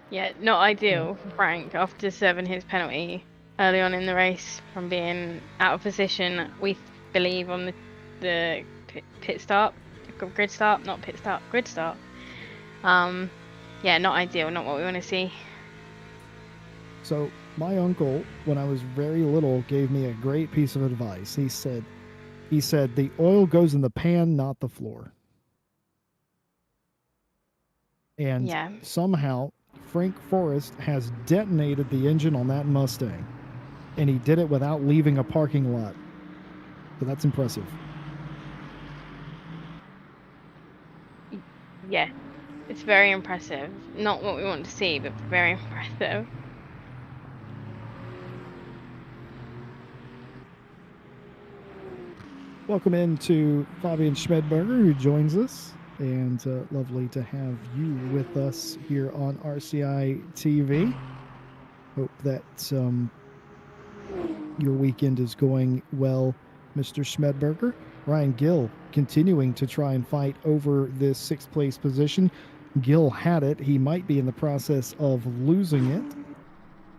Yeah, not ideal for Frank after serving his penalty early on in the race from being out of position, we believe, on the grid start. Yeah, not ideal, not what we want to see. So my uncle, when I was very little, gave me a great piece of advice. He said, the oil goes in the pan, not the floor. And somehow Frank Forrest has detonated the engine on that Mustang, and he did it without leaving a parking lot. So that's impressive. Yeah, it's very impressive. Not what we want to see, but very impressive. Welcome in to Fabian Schmedberger, who joins us, and lovely to have you with us here on RCI TV. Hope that your weekend is going well, Mr. Schmedberger. Ryan Gill continuing to try and fight over this sixth place position. Gill had it. He might be in the process of losing it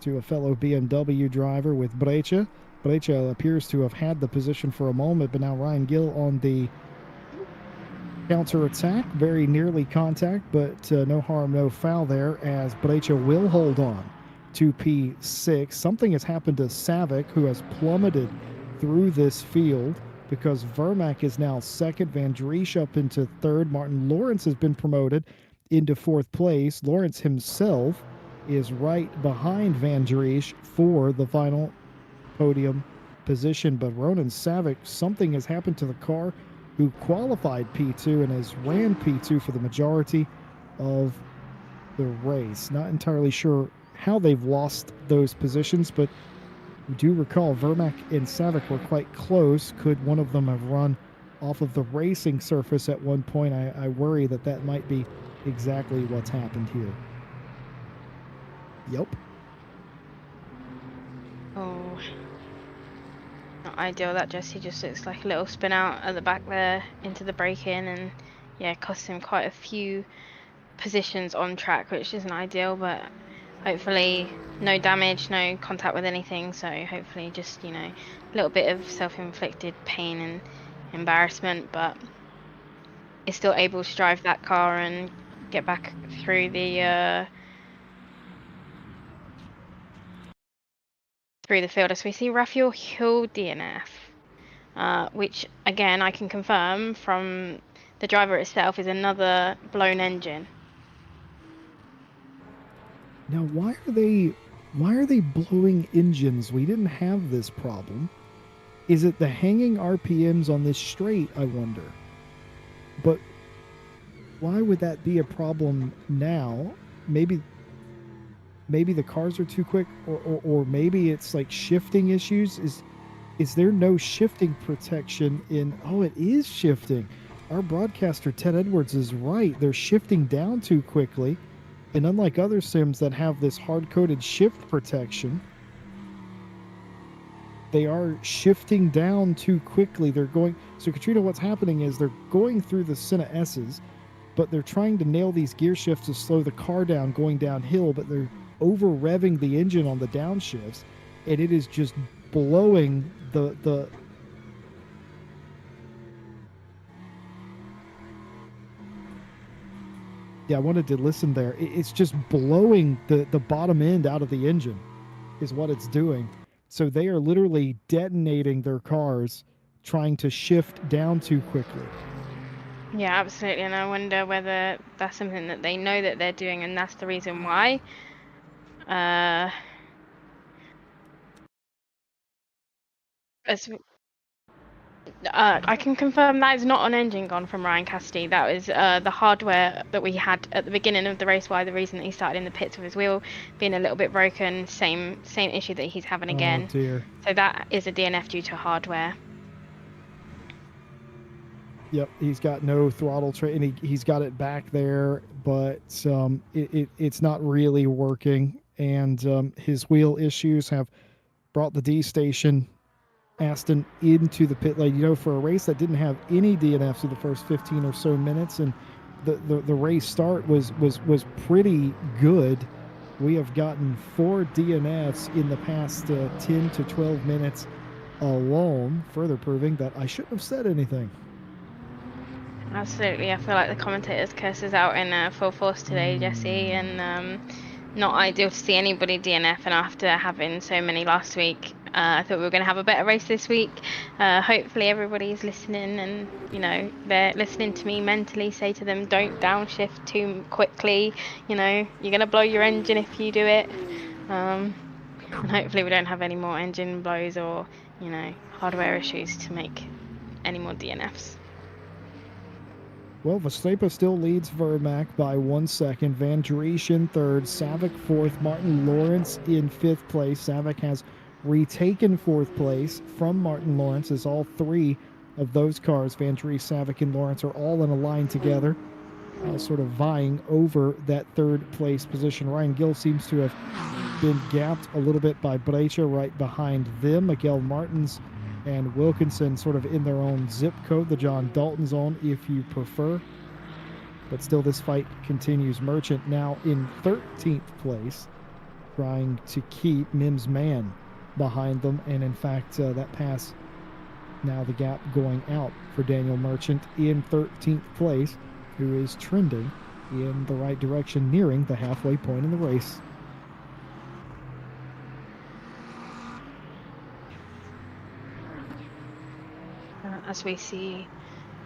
to a fellow BMW driver with Brecha. Brecha appears to have had the position for a moment, but now Ryan Gill on the counter-attack. Very nearly contact, but no harm, no foul there, as Brecha will hold on to P6. Something has happened to Savick, who has plummeted through this field because Vermack is now second. Van Driesch up into third. Martin Lawrence has been promoted into fourth place. Lawrence himself is right behind Van Dries for the final podium position. But Ronan Savick, something has happened to the car, who qualified P2 and has ran P2 for the majority of the race. Not entirely sure how they've lost those positions, but we do recall Vermack and Savick were quite close. Could one of them have run off of the racing surface at one point? I worry that that might be exactly what's happened here. Yep. Oh, not ideal. That Jesse just looks like a little spin out at the back there into the break-in, and yeah, cost him quite a few positions on track, which isn't ideal, but hopefully no damage, no contact with anything, so hopefully just, you know, a little bit of self-inflicted pain and embarrassment, but is still able to drive that car and get back through the field. As we see Raphael Hill DNF, which again I can confirm from the driver itself is another blown engine. Now, why are they blowing engines? We didn't have this problem. Is it the hanging RPMs on this straight, I wonder? But why would that be a problem now? Maybe the cars are too quick, or maybe it's like shifting issues. Is there no shifting protection in? Oh, it is shifting. Our broadcaster Ted Edwards is right. They're shifting down too quickly. And unlike other sims that have this hard-coded shift protection, they are shifting down too quickly. They're going... So, Katrina, what's happening is they're going through the Senna S's, but they're trying to nail these gear shifts to slow the car down going downhill, but they're over-revving the engine on the downshifts, and it is just blowing the Yeah, I wanted to listen there. It's just blowing the bottom end out of the engine is what it's doing. So they are literally detonating their cars, trying to shift down too quickly. Yeah, absolutely. And I wonder whether that's something that they know that they're doing and that's the reason why. I can confirm that is not an engine gone from Ryan Cassidy. That was the hardware that we had at the beginning of the race. Why the reason that he started in the pits with his wheel being a little bit broken. Same issue that he's having again. Oh dear. So that is a DNF due to hardware. Yep, he's got no throttle and he's got it back there, but it's not really working. And his wheel issues have brought the D station Aston into the pit lane. You know, for a race that didn't have any DNFs through the first 15 or so minutes, and the race start was pretty good. We have gotten 4 DNFs in the past 10 to 12 minutes alone, further proving that I shouldn't have said anything. Absolutely, I feel like the commentators curses out in full force today, Jesse, and not ideal to see anybody DNF. And after having so many last week, I thought we were going to have a better race this week. Hopefully everybody's listening and, you know, they're listening to me mentally say to them, don't downshift too quickly. You know, you're going to blow your engine if you do it. And hopefully we don't have any more engine blows or, you know, hardware issues to make any more DNFs. Well, Verstappen still leads Vermack by 1 second. Van Dries in third. Savick fourth. Martin Lawrence in fifth place. Savick has retaken fourth place from Martin Lawrence, as all 3 of those cars, Van Dries, Savick, and Lawrence, are all in a line together, sort of vying over that third place position. Ryan Gill seems to have been gapped a little bit by Brecha right behind them. Miguel Martins and Wilkinson sort of in their own zip code, the John Dalton zone, if you prefer. But still, this fight continues. Merchant now in 13th place, trying to keep Mims Mann behind them. And in fact, that pass, now the gap going out for Daniel Merchant in 13th place, who is trending in the right direction, nearing the halfway point in the race. As we see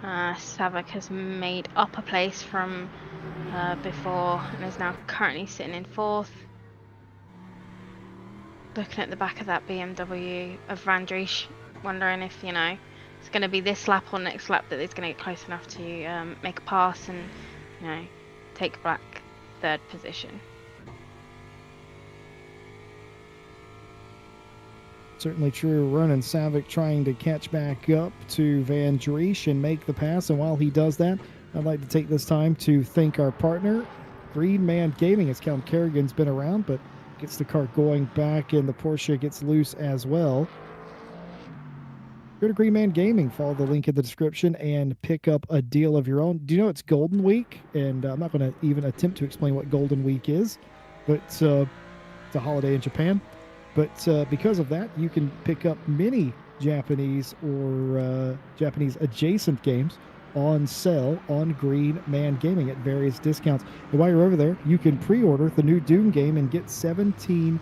Savak has made up a place from before and is now currently sitting in 4th. Looking at the back of that BMW of Vandrish, wondering if, it's going to be this lap or next lap that he's going to get close enough to make a pass and, take back 3rd position. Certainly true. Ronan Savik trying to catch back up to Van Driesch and make the pass. And while he does that, I'd like to take this time to thank our partner, Green Man Gaming, as Callum Kerrigan's been around, but gets the car going back and the Porsche gets loose as well. Go to Green Man Gaming, follow the link in the description, and pick up a deal of your own. Do you know it's Golden Week? And I'm not going to even attempt to explain what Golden Week is, but it's a holiday in Japan. But because of that, you can pick up many Japanese or Japanese adjacent games on sale on Green Man Gaming at various discounts. And while you're over there, you can pre-order the new Doom game and get 17%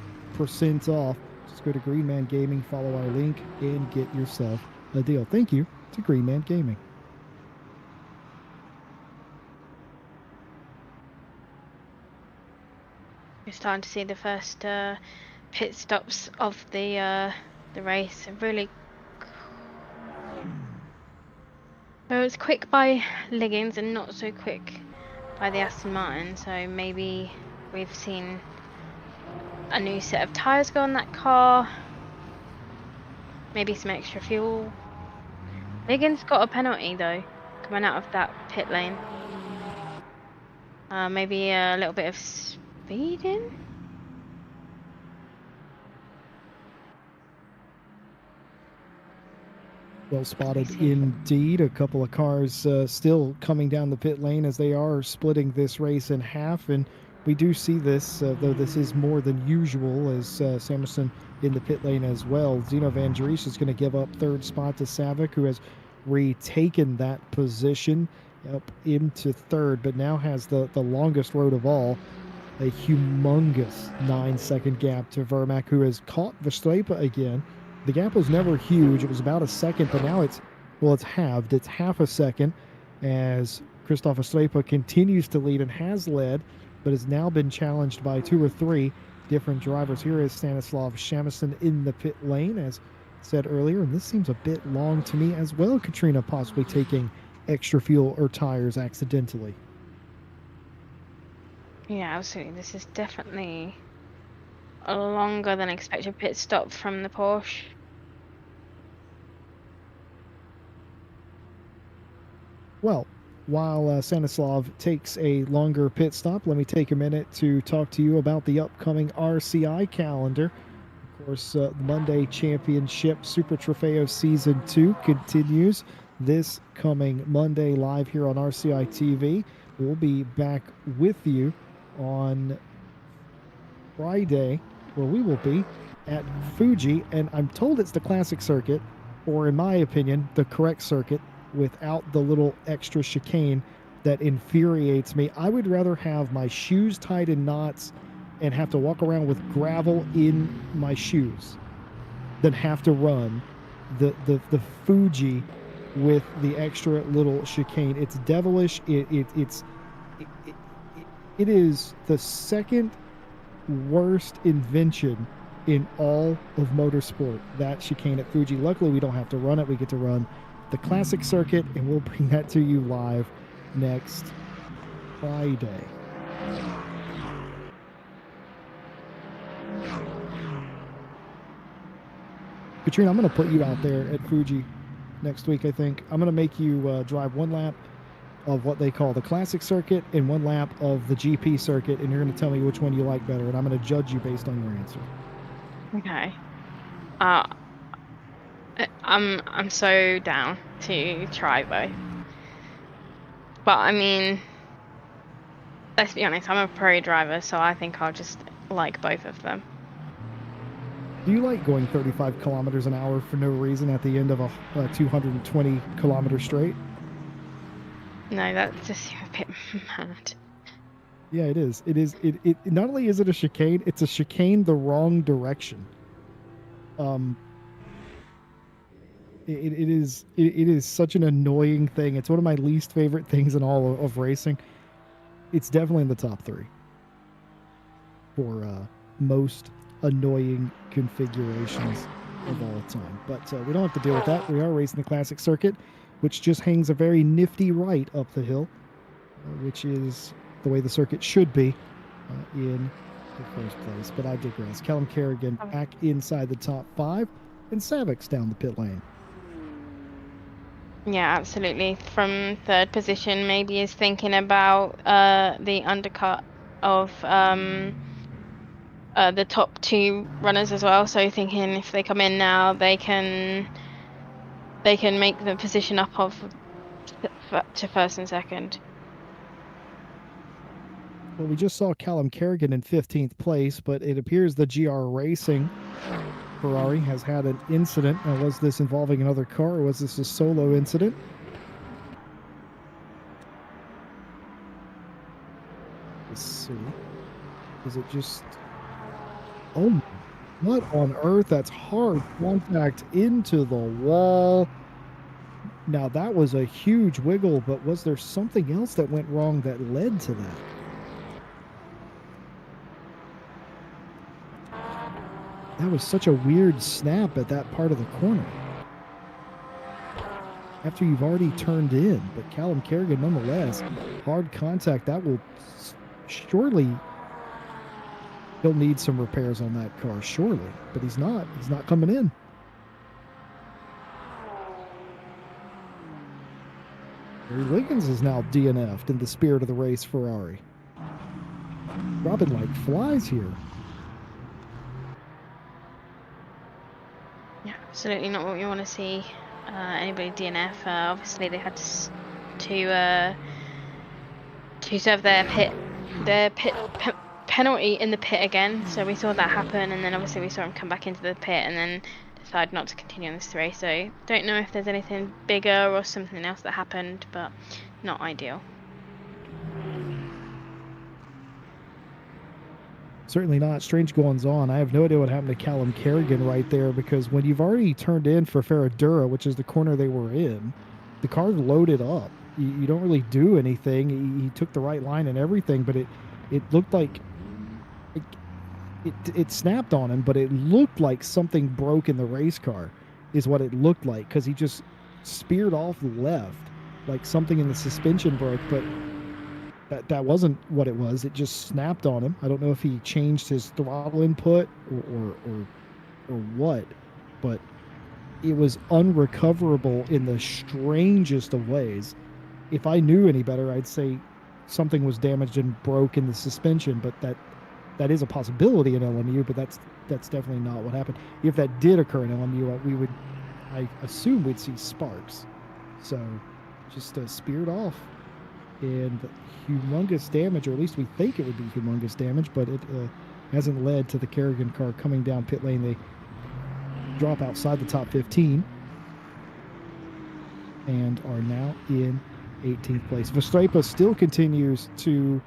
off. Just go to Green Man Gaming, follow our link, and get yourself a deal. Thank you to Green Man Gaming. We're starting to see the first pit stops of the race. Really, so it's quick by Liggins and not so quick by the Aston Martin. So maybe we've seen a new set of tyres go on that car. Maybe some extra fuel. Liggins got a penalty though, coming out of that pit lane. Maybe a little bit of speeding. Well spotted indeed. A couple of cars still coming down the pit lane as they are splitting this race in half. And we do see this, though this is more than usual, as Samerson in the pit lane as well. Zeno Van Driesch is going to give up 3rd spot to Savik, who has retaken that position up into 3rd, but now has the longest road of all. A humongous 9-second gap to Vermack, who has caught Verstappen again. The gap was never huge. It was about a second, but now it's halved. It's half a second as Christoph Verstappen continues to lead and has led, but has now been challenged by 2 or 3 different drivers. Here is Stanislav Shamison in the pit lane, as said earlier, and this seems a bit long to me as well. Katrina possibly taking extra fuel or tires accidentally. Yeah, absolutely. This is definitely a longer than expected pit stop from the Porsche. Well, while Stanislav takes a longer pit stop, let me take a minute to talk to you about the upcoming RCI calendar. Of course, Monday Championship Super Trofeo Season 2 continues this coming Monday live here on RCI TV. We'll be back with you on Friday, where we will be at Fuji, and I'm told it's the classic circuit, or in my opinion, the correct circuit, without the little extra chicane that infuriates me. I would rather have my shoes tied in knots and have to walk around with gravel in my shoes than have to run the Fuji with the extra little chicane. It's devilish. It is the second worst invention in all of motorsport, that chicane at Fuji. Luckily, we don't have to run it. We get to run the classic circuit, and we'll bring that to you live next Friday. Katrina, I'm going to put you out there at Fuji next week, I think. I'm going to make you drive 1 lap of what they call the classic circuit and 1 lap of the GP circuit, and you're going to tell me which one you like better, and I'm going to judge you based on your answer. Okay. I'm so down to try both. But I mean, let's be honest, I'm a pro driver, so I think I'll just like both of them. Do you like going 35 kilometers an hour for no reason at the end of a 220 kilometer straight? No, that just seems a bit mad. Yeah, it is. It not only is it a chicane, it's a chicane the wrong direction. It is such an annoying thing. It's one of my least favorite things in all of racing. It's definitely in the top 3 for most annoying configurations of all time. But we don't have to deal with that. We are racing the classic circuit, which just hangs a very nifty right up the hill, which is the way the circuit should be in the first place. But I digress. Callum Kerrigan back inside the top 5, and Savic's down the pit lane. Yeah, absolutely. From third position, maybe is thinking about the undercut of the top 2 runners as well. So thinking if they come in now, they can make the position up of to first and second. Well, we just saw Callum Kerrigan in 15th place, but it appears the GR Racing Ferrari has had an incident. Now, was this involving another car, or was this a solo incident? Let's see. Is it just... Oh, what on earth? That's hard contact into the wall. Now, that was a huge wiggle, but was there something else that went wrong that led to that? That was such a weird snap at that part of the corner. After you've already turned in, but Callum Kerrigan nonetheless, hard contact, that will surely, he'll need some repairs on that car, surely, but he's not coming in. Barry Wiggins is now DNF'd in the spirit of the race Ferrari. Dropping like flies here. Yeah, absolutely not what you want to see. Anybody DNF. Obviously, they had to serve their penalty in the pit again. So we saw that happen, and then obviously we saw him come back into the pit, and then decide not to continue on this race. So don't know if there's anything bigger or something else that happened, but not ideal. Certainly not. Strange goings on. I have no idea what happened to Callum Kerrigan right there, because when you've already turned in for Ferradura, which is the corner they were in, the car's loaded up. You don't really do anything. He took the right line and everything, but it looked like it snapped on him, but it looked like something broke in the race car is what it looked like, because he just speared off left, like something in the suspension broke, but that wasn't what it was. It just snapped on him. I don't know if he changed his throttle input or what, but it was unrecoverable in the strangest of ways. If I knew any better, I'd say something was damaged and broke in the suspension, but that is a possibility in LMU, but that's definitely not what happened. If that did occur in LMU, I assume we'd see sparks. So just speared off, and humongous damage, or at least we think it would be humongous damage, but it hasn't led to the Kerrigan car coming down pit lane. They drop outside the top 15 and are now in 18th place. Verstappen still continues to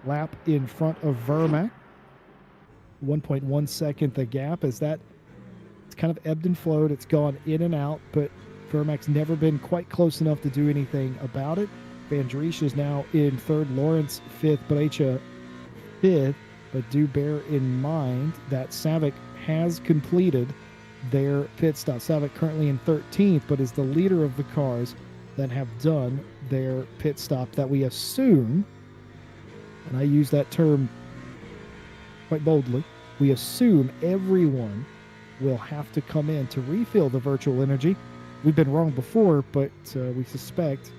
lap in front of Vermac. 1.1 second the gap, as that it's kind of ebbed and flowed. It's gone in and out, but Vermac's never been quite close enough to do anything about it. Van Driesch is now in third, Lawrence fifth, Brecha fifth, but do bear in mind that Savic has completed their pit stop. Savic currently in 13th, but is the leader of the cars that have done their pit stop, that we assume, and I use that term quite boldly, we assume everyone will have to come in to refill the virtual energy. We've been wrong before, but we suspect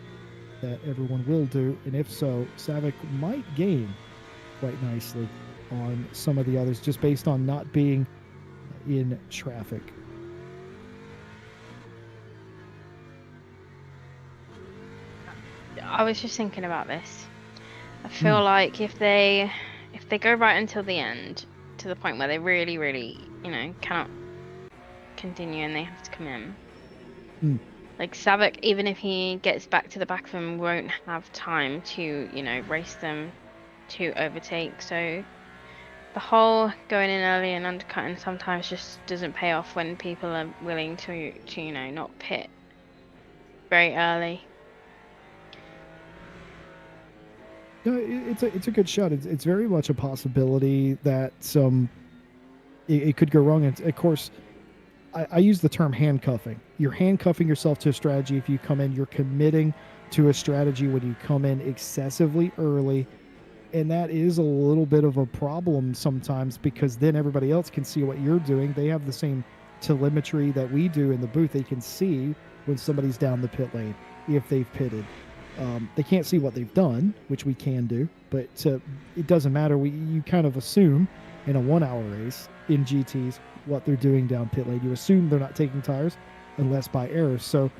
that everyone will do, and if so, Savic might gain quite nicely on some of the others, just based on not being in traffic. I was just thinking about this. I feel like if they go right until the end, to the point where they really, really, cannot continue and they have to come in. Like Savic, even if he gets back to the back of them, won't have time to, race them to overtake. So the whole going in early and undercutting sometimes just doesn't pay off when people are willing to not pit very early. No, it's a good shot. It's very much a possibility that it could go wrong. And of course, I use the term handcuffing. You're handcuffing yourself to a strategy if you come in. You're committing to a strategy when you come in excessively early. And that is a little bit of a problem sometimes, because then everybody else can see what you're doing. They have the same telemetry that we do in the booth. They can see when somebody's down the pit lane if they've pitted. They can't see what they've done, which we can do, but it doesn't matter. You kind of assume in a 1 hour race in GTs what they're doing down pit lane. You assume they're not taking tires unless by error. So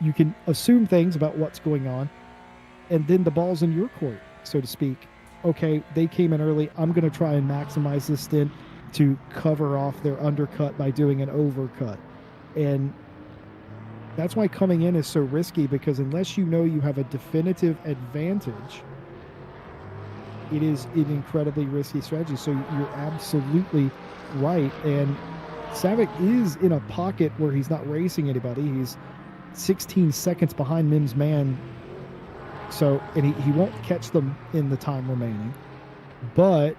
you can assume things about what's going on, and then the ball's in your court, so to speak. Okay, they came in early. I'm going to try and maximize this stint to cover off their undercut by doing an overcut. And that's why coming in is so risky, because unless you know you have a definitive advantage, it is an incredibly risky strategy. So you're absolutely right. And Savick is in a pocket where he's not racing anybody. He's 16 seconds behind Mim's man. So, and he won't catch them in the time remaining. But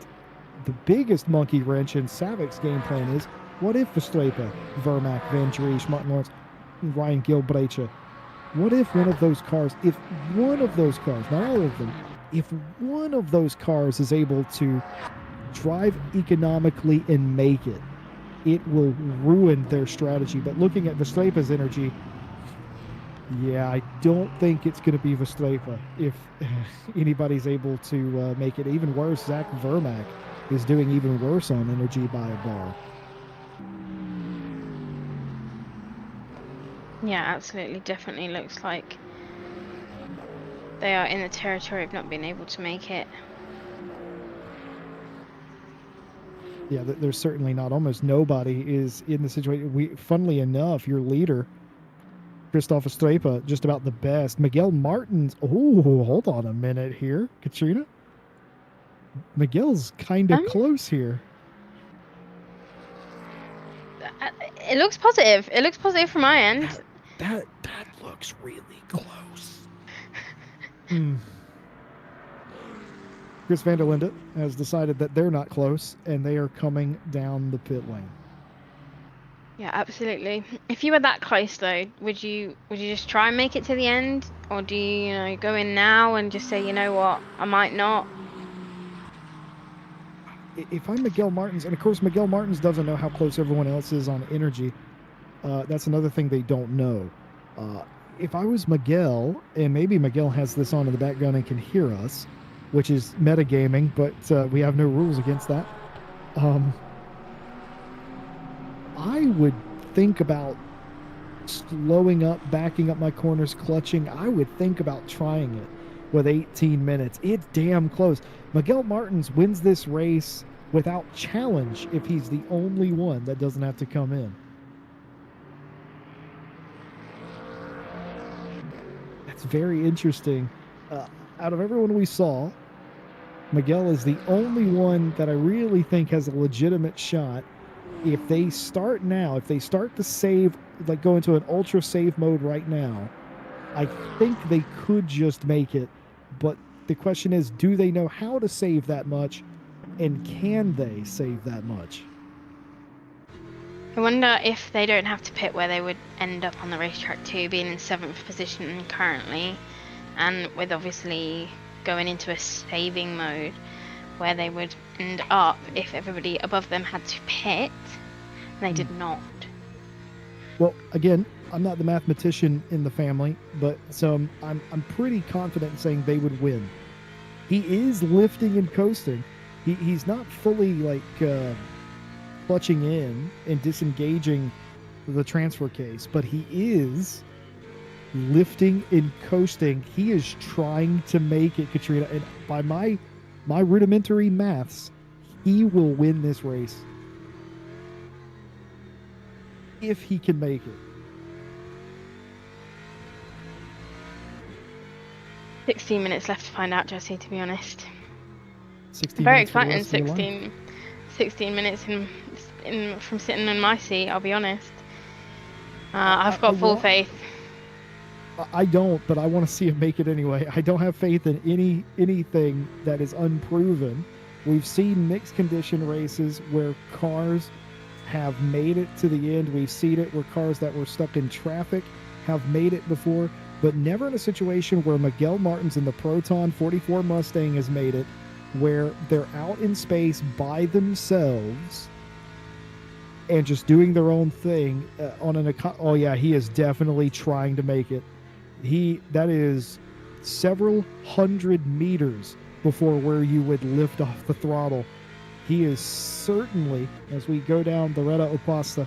the biggest monkey wrench in Savick's game plan is, what if Verstappen, Vermack, Van Dries, Martin Lawrence, Ryan Gilbraicha, what if one of those cars, not all of them, if one of those cars is able to drive economically and make it, it will ruin their strategy. But looking at Verstappen's energy, yeah, I don't think it's going to be Verstappen if anybody's able to make it. Even worse, Zach Vermack is doing even worse on energy by a bar. Yeah, absolutely. Definitely looks like they are in the territory of not being able to make it. Yeah, there's certainly not. Almost nobody is in the situation. Funnily enough, your leader, Christoph Verstappen, just about the best. Miguel Martins. Oh, hold on a minute here, Katrina. Miguel's kind of close here. It looks positive. It looks positive from my end. That looks really close. Chris van der Linde has decided that they're not close, and they are coming down the pit lane. Yeah, absolutely. If you were that close, though, would you just try and make it to the end, or do you go in now and just say, you know what, I might not? If I'm Miguel Martins, and of course Miguel Martins doesn't know how close everyone else is on energy. That's another thing they don't know. If I was Miguel, and maybe Miguel has this on in the background and can hear us, which is metagaming, but we have no rules against that. I would think about slowing up, backing up my corners, clutching. I would think about trying it with 18 minutes. It's damn close. Miguel Martins wins this race without challenge if he's the only one that doesn't have to come in. That's very interesting. Out of everyone we saw, Miguel is the only one that I really think has a legitimate shot. If they start now, if they start to save, like go into an ultra save mode right now, I think they could just make it. But the question is, do they know how to save that much, and can they save that much? I wonder if they don't have to pit, where they would end up on the racetrack too, being in 7th position currently, and with obviously going into a saving mode, where they would end up if everybody above them had to pit, and they did not. Well, again, I'm not the mathematician in the family, but I'm pretty confident in saying they would win. He is lifting and coasting. He's not fully like clutching in and disengaging the transfer case, but he is lifting and coasting. He is trying to make it, Katrina, and by my rudimentary maths, he will win this race if he can make it. 16 minutes left to find out, Jesse, to be honest. 16 Very minutes for the exciting, rest of your 16. life. 16 minutes from sitting in my seat, I'll be honest. I've got full faith. I don't, but I want to see him make it anyway. I don't have faith in anything that is unproven. We've seen mixed condition races where cars have made it to the end. We've seen it where cars that were stuck in traffic have made it before, but never in a situation where Miguel Martins in the Proton 44 Mustang has made it, where they're out in space by themselves and just doing their own thing oh yeah, he is definitely trying to make it. That is several hundred meters before where you would lift off the throttle. He is certainly, as we go down the Reta Oposta,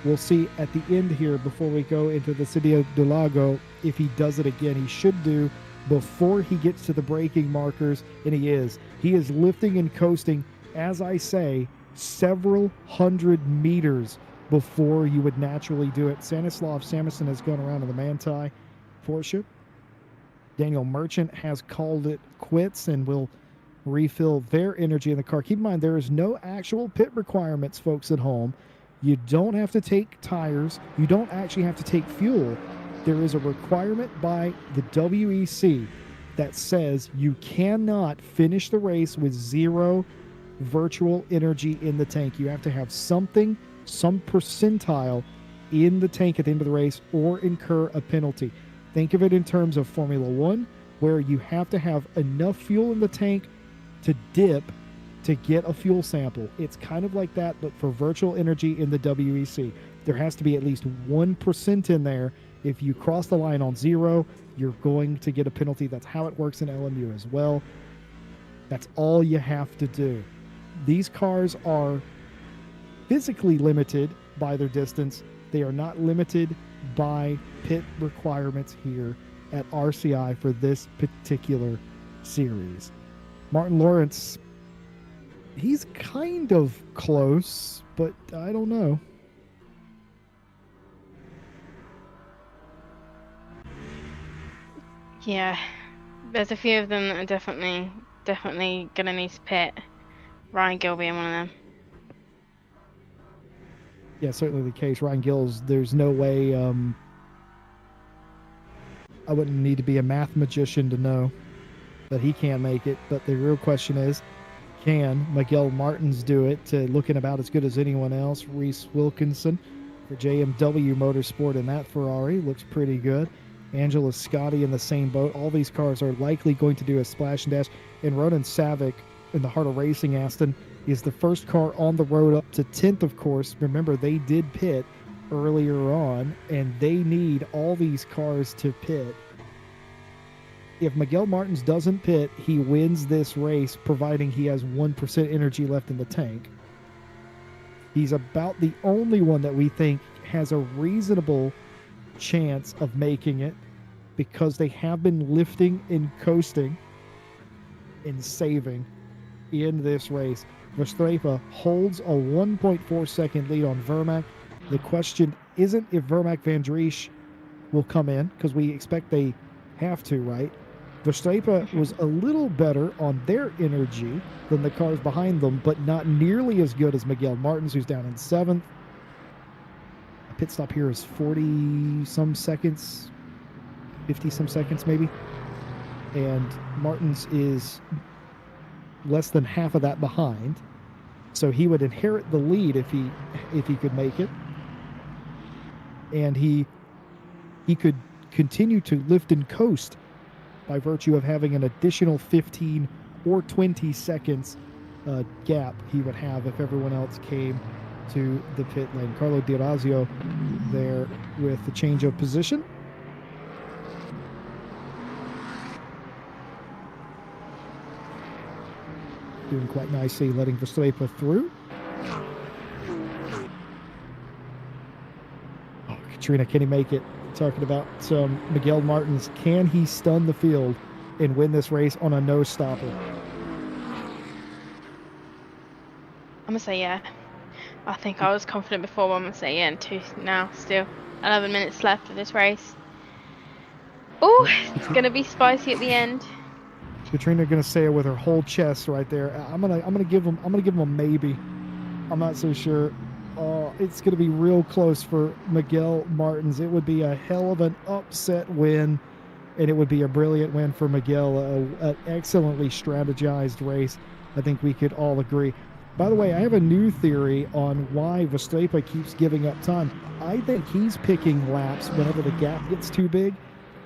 we'll see at the end here before we go into the City of Interlagos if he does it again. He should do before he gets to the braking markers, and he is. He is lifting and coasting, as I say, several hundred meters before you would naturally do it. Stanislav Samuelson has gone around in the Manti Porsche. Daniel Merchant has called it quits and will refill their energy in the car. Keep in mind, there is no actual pit requirements, folks at home. You don't have to take tires. You don't actually have to take fuel. There is a requirement by the WEC that says you cannot finish the race with zero virtual energy in the tank. You have to have something, some percentile in the tank at the end of the race or incur a penalty. Think of it in terms of Formula One, where you have to have enough fuel in the tank to dip to get a fuel sample. It's kind of like that, but for virtual energy in the WEC. There has to be at least 1% in there. If you cross the line on zero, you're going to get a penalty. That's how it works in LMU as well. That's all you have to do. These cars are physically limited by their distance. They are not limited by pit requirements here at RCI for this particular series. Martin Lawrence, he's kind of close, but I don't know. Yeah, there's a few of them that are definitely gonna need to pit. Ryan Gill being one of them. Yeah, certainly the case. Ryan Gills, there's no way I wouldn't need to be a math magician to know that he can make it. But the real question is, can Miguel Martins do it? Looking about as good as anyone else. Reese Wilkinson for JMW Motorsport in that Ferrari looks pretty good. Angela Scotti in the same boat. All these cars are likely going to do a splash and dash. And Ronan Savick in the Heart of Racing Aston is the first car on the road up to 10th, of course. Remember, they did pit earlier on, and they need all these cars to pit. If Miguel Martins doesn't pit, he wins this race, providing he has 1% energy left in the tank. He's about the only one that we think has a reasonable chance of making it, because they have been lifting and coasting and saving in this race. Verstappen holds a 1.4 second lead on Vermaak. The question isn't if Vermaak Van Driesche will come in, because we expect they have to, right? Verstappen was a little better on their energy than the cars behind them, but not nearly as good as Miguel Martins, who's down in 7th. A pit stop here is 40-some seconds, 50-some seconds maybe. And Martins is less than half of that behind, so he would inherit the lead if he could make it, and he could continue to lift and coast by virtue of having an additional 15 or 20 seconds gap he would have if everyone else came to the pit lane. Carlo Di Razio there with the change of position. Doing quite nicely, letting Verstappen through. Oh, Katrina, can he make it? Talking about Miguel Martins. Can he stun the field and win this race on a no-stopper? I'm going to say yeah. I think I was confident before, but I'm going to say yeah, and 2 now still. 11 minutes left of this race. Oh, it's going to be spicy at the end. Katrina gonna say it with her whole chest right there. I'm gonna give him a maybe. I'm not so sure. It's gonna be real close for Miguel Martins. It would be a hell of an upset win, and it would be a brilliant win for Miguel. An excellently strategized race. I think we could all agree. By the way, I have a new theory on why Verstappen keeps giving up time. I think he's picking laps whenever the gap gets too big.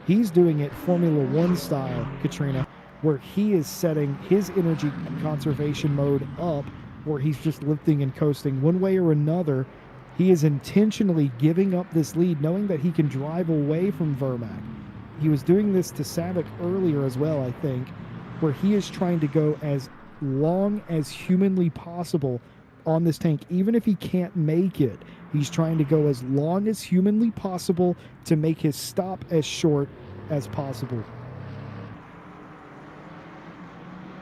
He's doing it Formula One style, Katrina, where he is setting his energy conservation mode up, where he's just lifting and coasting one way or another. He is intentionally giving up this lead, knowing that he can drive away from Vermac. He was doing this to Savick earlier as well, I think, where he is trying to go as long as humanly possible on this tank. Even if he can't make it, he's trying to go as long as humanly possible to make his stop as short as possible.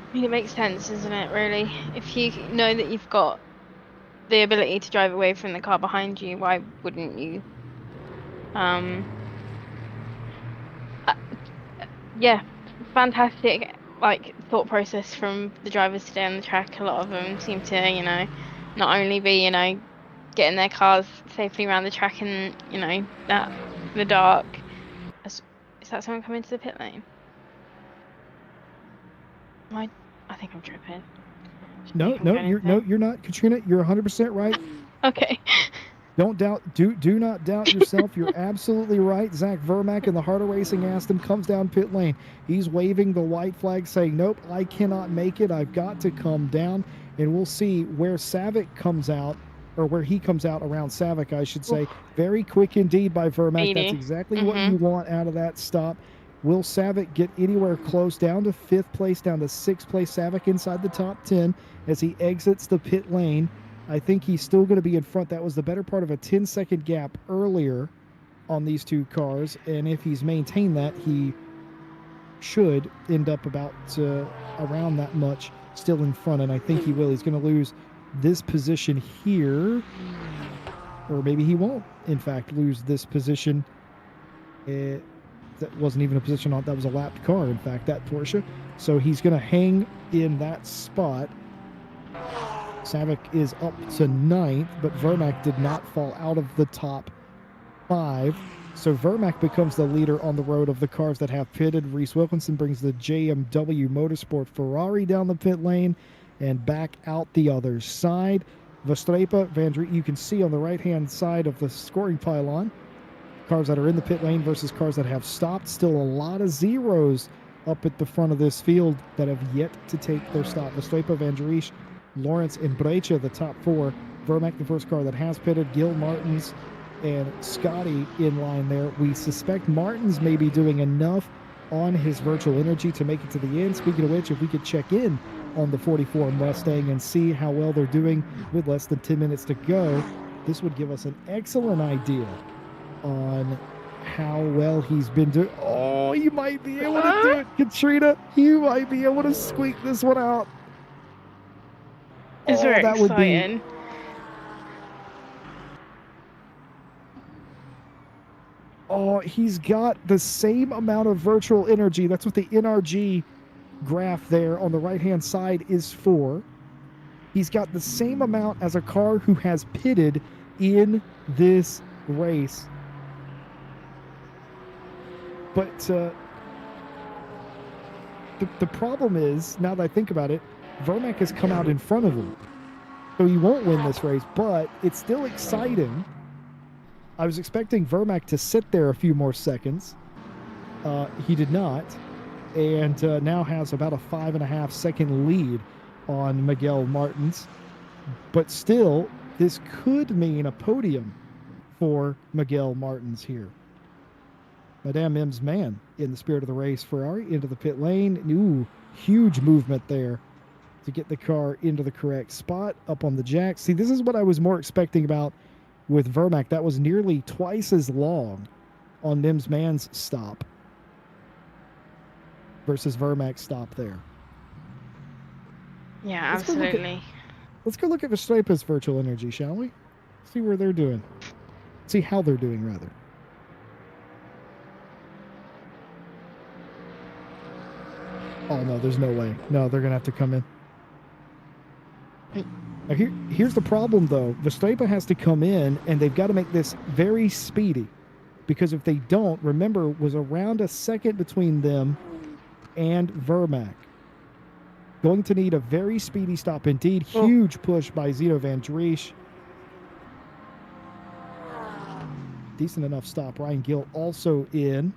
I mean, it makes sense, doesn't it, really? If you know that you've got the ability to drive away from the car behind you, why wouldn't you? Yeah, fantastic, like, thought process from the drivers today on the track. A lot of them seem to, you know, not only be, you know, getting their cars safely around the track in, you know, the dark. Is that someone coming to the pit lane? I think I'm tripping. No, you're not, Katrina. You're 100% right. Okay. Don't doubt. Do not doubt yourself. You're absolutely right. Zach Vermac in the Heart of Racing Aston comes down pit lane. He's waving the white flag, saying, "Nope, I cannot make it. I've got to come down." And we'll see where Savick comes out, or where he comes out around Savick, I should say. Very quick indeed by Vermac. That's exactly what you want out of that stop. Will Savick get anywhere close? Down to 5th place, down to 6th place. Savick inside the top 10 as he exits the pit lane. I think he's still going to be in front. That was the better part of a 10-second gap earlier on these two cars. And if he's maintained that, he should end up about around that much still in front. And I think he will. He's going to lose this position here. Or maybe he won't, in fact, lose this position. That wasn't even a position on. That was a lapped car, in fact, that Porsche. So he's going to hang in that spot. Savick is up to 9th, but Vermac did not fall out of the top 5. So Vermac becomes the leader on the road of the cars that have pitted. Reese Wilkinson brings the JMW Motorsport Ferrari down the pit lane and back out the other side. Verstappen, you can see on the right-hand side of the scoring pylon, cars that are in the pit lane versus cars that have stopped. Still a lot of zeros up at the front of this field that have yet to take their stop. Verstappen, Van Dries, Lawrence, and Brecha, the top 4. Vermac, the first car that has pitted. Gil Martins and Scotty in line there. We suspect Martins may be doing enough on his virtual energy to make it to the end. Speaking of which, if we could check in on the 44 Mustang and see how well they're doing with less than 10 minutes to go, this would give us an excellent idea on how well he's been doing. Oh, he might be able to do it, Katrina. He might be able to squeak this one out. It's very exciting. Oh, he's got the same amount of virtual energy. That's what the NRG graph there on the right-hand side is for. He's got the same amount as a car who has pitted in this race. But the problem is, now that I think about it, Vermac has come out in front of him. So he won't win this race, but it's still exciting. I was expecting Vermac to sit there a few more seconds. He did not. And now has about a 5.5-second lead on Miguel Martins. But still, this could mean a podium for Miguel Martins here. Madame M's man in the spirit of the race. Ferrari into the pit lane. Ooh, huge movement there to get the car into the correct spot up on the jack. See, this is what I was more expecting about with Vermac. That was nearly twice as long on M's man's stop versus Vermac's stop there. Yeah, absolutely. Let's go look at Verstappen's virtual energy, shall we? See where they're doing. See how they're doing, rather. Oh, no, there's no way. No, they're going to have to come in. Now here's the problem, though. Verstappen has to come in, and they've got to make this very speedy. Because if they don't, remember, was around a second between them and Vermac. Going to need a very speedy stop indeed. Huge push by Zito Van Driesch. Decent enough stop. Ryan Gill also in.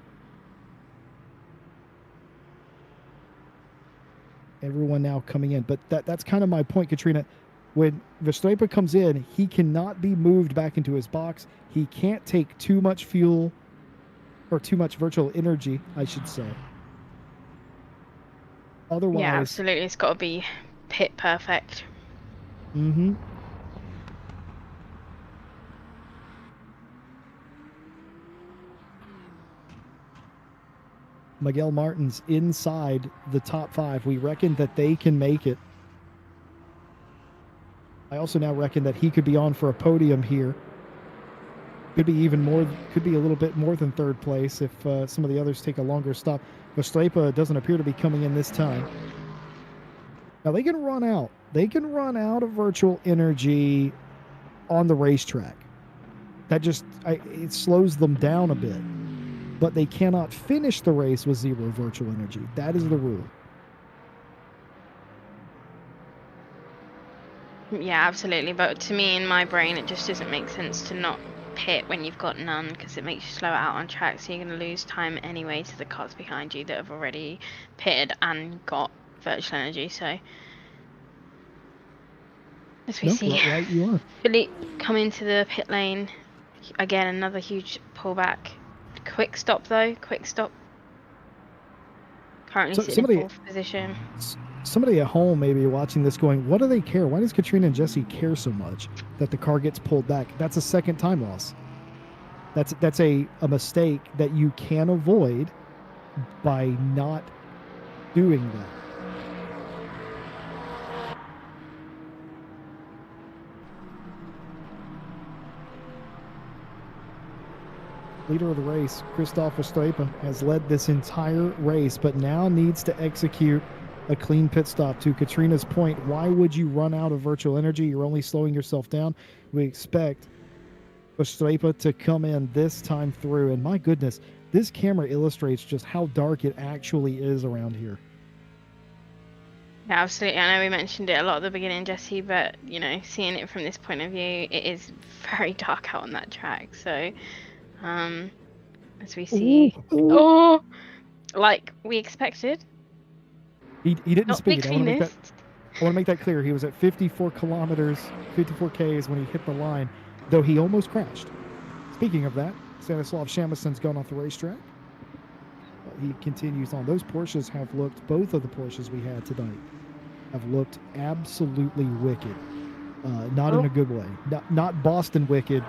Everyone now coming in. But that's kind of my point, Katrina. When Verstappen comes in, he cannot be moved back into his box. He can't take too much fuel or too much virtual energy, I should say. Otherwise... Yeah, absolutely. It's got to be pit perfect. Mm-hmm. Miguel Martin's inside the top 5. We reckon that they can make it. I also now reckon that he could be on for a podium here. Could be even more, could be a little bit more than third place if some of the others take a longer stop. Verstappen doesn't appear to be coming in this time. Now they can run out. They can run out of virtual energy on the racetrack. That just, it slows them down a bit. But they cannot finish the race with 0 virtual energy. That is the rule. Yeah, absolutely. But to me, in my brain, it just doesn't make sense to not pit when you've got none, because it makes you slow out on track, so you're going to lose time anyway to the cars behind you that have already pitted and got virtual energy. So as we see, right you are. Philippe come into the pit lane again, another huge pullback. Quick stop though, quick stop. Currently sitting in 4th position. Somebody at home may be watching this going, what do they care? Why does Katrina and Jesse care so much that the car gets pulled back? That's a second time loss. That's a mistake that you can avoid by not doing that. Leader of the race, Christoph Verstappen, has led this entire race, but now needs to execute a clean pit stop. To Katrina's point, why would you run out of virtual energy? You're only slowing yourself down. We expect Verstappen to come in this time through, and my goodness, this camera illustrates just how dark it actually is around here. Yeah, absolutely. I know we mentioned it a lot at the beginning, Jesse, but you know, seeing it from this point of view, it is very dark out on that track. So as we see, like we expected. He didn't Not speed. I want to make that clear. He was at 54 kilometers, 54 Ks when he hit the line, though he almost crashed. Speaking of that, Stanislav Shamison's gone off the racetrack. He continues on. Those Porsches have looked, both of the Porsches we had tonight, have looked absolutely wicked. Not in a good way. Not Boston wicked.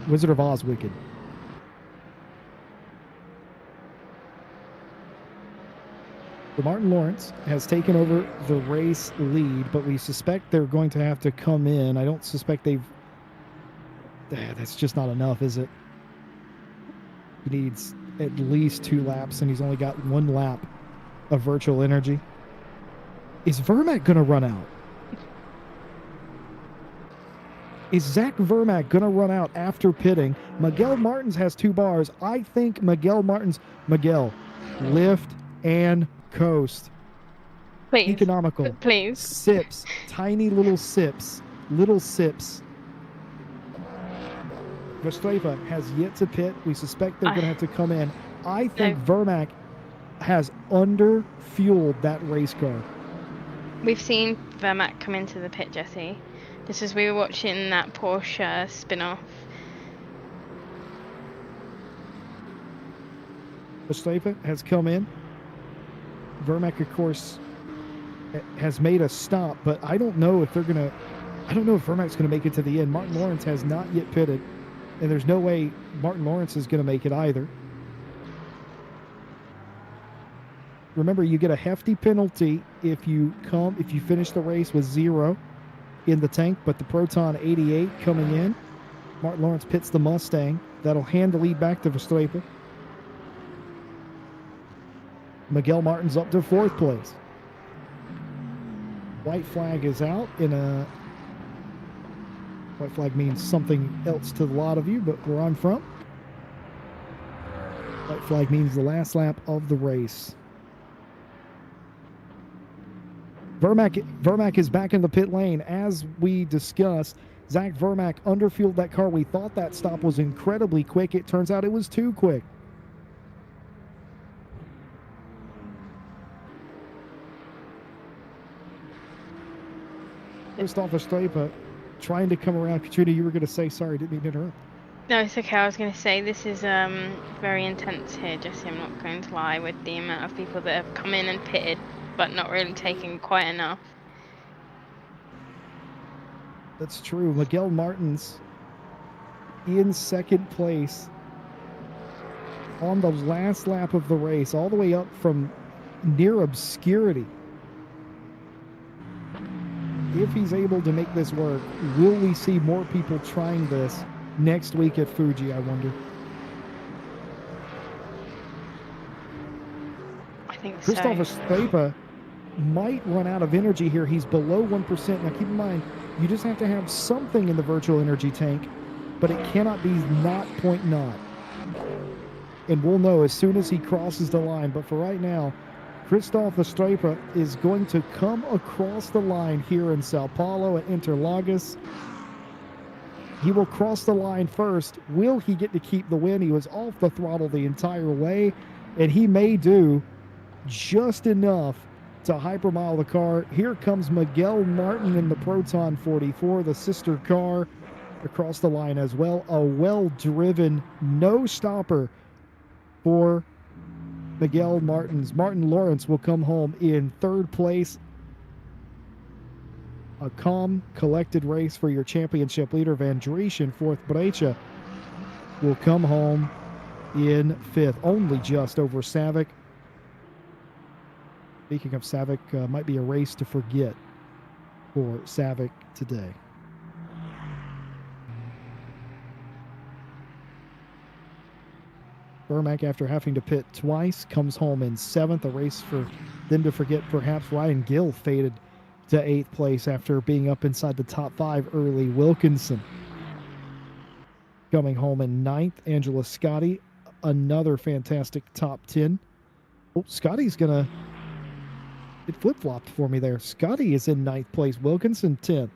Wizard of Oz wicked. So Martin Lawrence has taken over the race lead, but we suspect they're going to have to come in. I don't suspect they've... That's just not enough, is it? He needs at least 2 laps, and he's only got 1 lap of virtual energy. Is Vermac going to run out? Is Zach Vermac going to run out after pitting? Miguel Martins has 2 bars. I think Miguel, lift and coast. Please. Economical. Please. Sips. Tiny little sips. Little sips. Verstappen has yet to pit. We suspect they're going to have to come in. I think Vermac has under-fueled that race car. We've seen Vermac come into the pit, Jesse. Just as we were watching that Porsche spin-off. Verstappen has come in. Vermac, of course, has made a stop, but I don't know if Vermac's going to make it to the end. Martin Lawrence has not yet pitted, and there's no way Martin Lawrence is going to make it either. Remember, you get a hefty penalty if you finish the race with 0 in the tank, but the Proton 88 coming in. Martin Lawrence pits the Mustang. That'll hand the lead back to Verstappen. Miguel Martin's up to 4th place. White flag is out white flag means something else to a lot of you, but where I'm from, white flag means the last lap of the race. Vermack is back in the pit lane. As we discussed, Zach Vermack underfueled that car. We thought that stop was incredibly quick. It turns out it was too quick. Christoph Verstappen trying to come around. Katrina, you were going to say, sorry, didn't mean to interrupt. No, it's okay. I was going to say this is very intense here, Jesse. I'm not going to lie, with the amount of people that have come in and pitted, but not really taken quite enough. That's true. Miguel Martins in 2nd place on the last lap of the race, all the way up from near obscurity. If he's able to make this work, will we see more people trying this next week at Fuji, I wonder? I think Christoph so. Verstappen might run out of energy here. He's below 1%. Now, keep in mind, you just have to have something in the virtual energy tank, but it cannot be not 0.9. And we'll know as soon as he crosses the line. But for right now, Christoph Verstappen is going to come across the line here in Sao Paulo at Interlagos. He will cross the line first. Will he get to keep the win? He was off the throttle the entire way, and he may do just enough to hypermile the car. Here comes Miguel Martin in the Proton 44, the sister car, across the line as well. A well-driven no-stopper for Miguel Martins. Martin Lawrence will come home in 3rd place. A calm, collected race for your championship leader, Van Driesche. 4th, Brecha will come home in 5th, only just over Savick. Speaking of Savick, might be a race to forget for Savick today. Vermack, after having to pit twice, comes home in 7th, a race for them to forget perhaps. Ryan Gill faded to 8th place after being up inside the top 5 early. Wilkinson coming home in 9th. Angela Scotty, another fantastic top 10. Oh, Scotty's going to... It flip-flopped for me there. Scotty is in 9th place. Wilkinson 10th.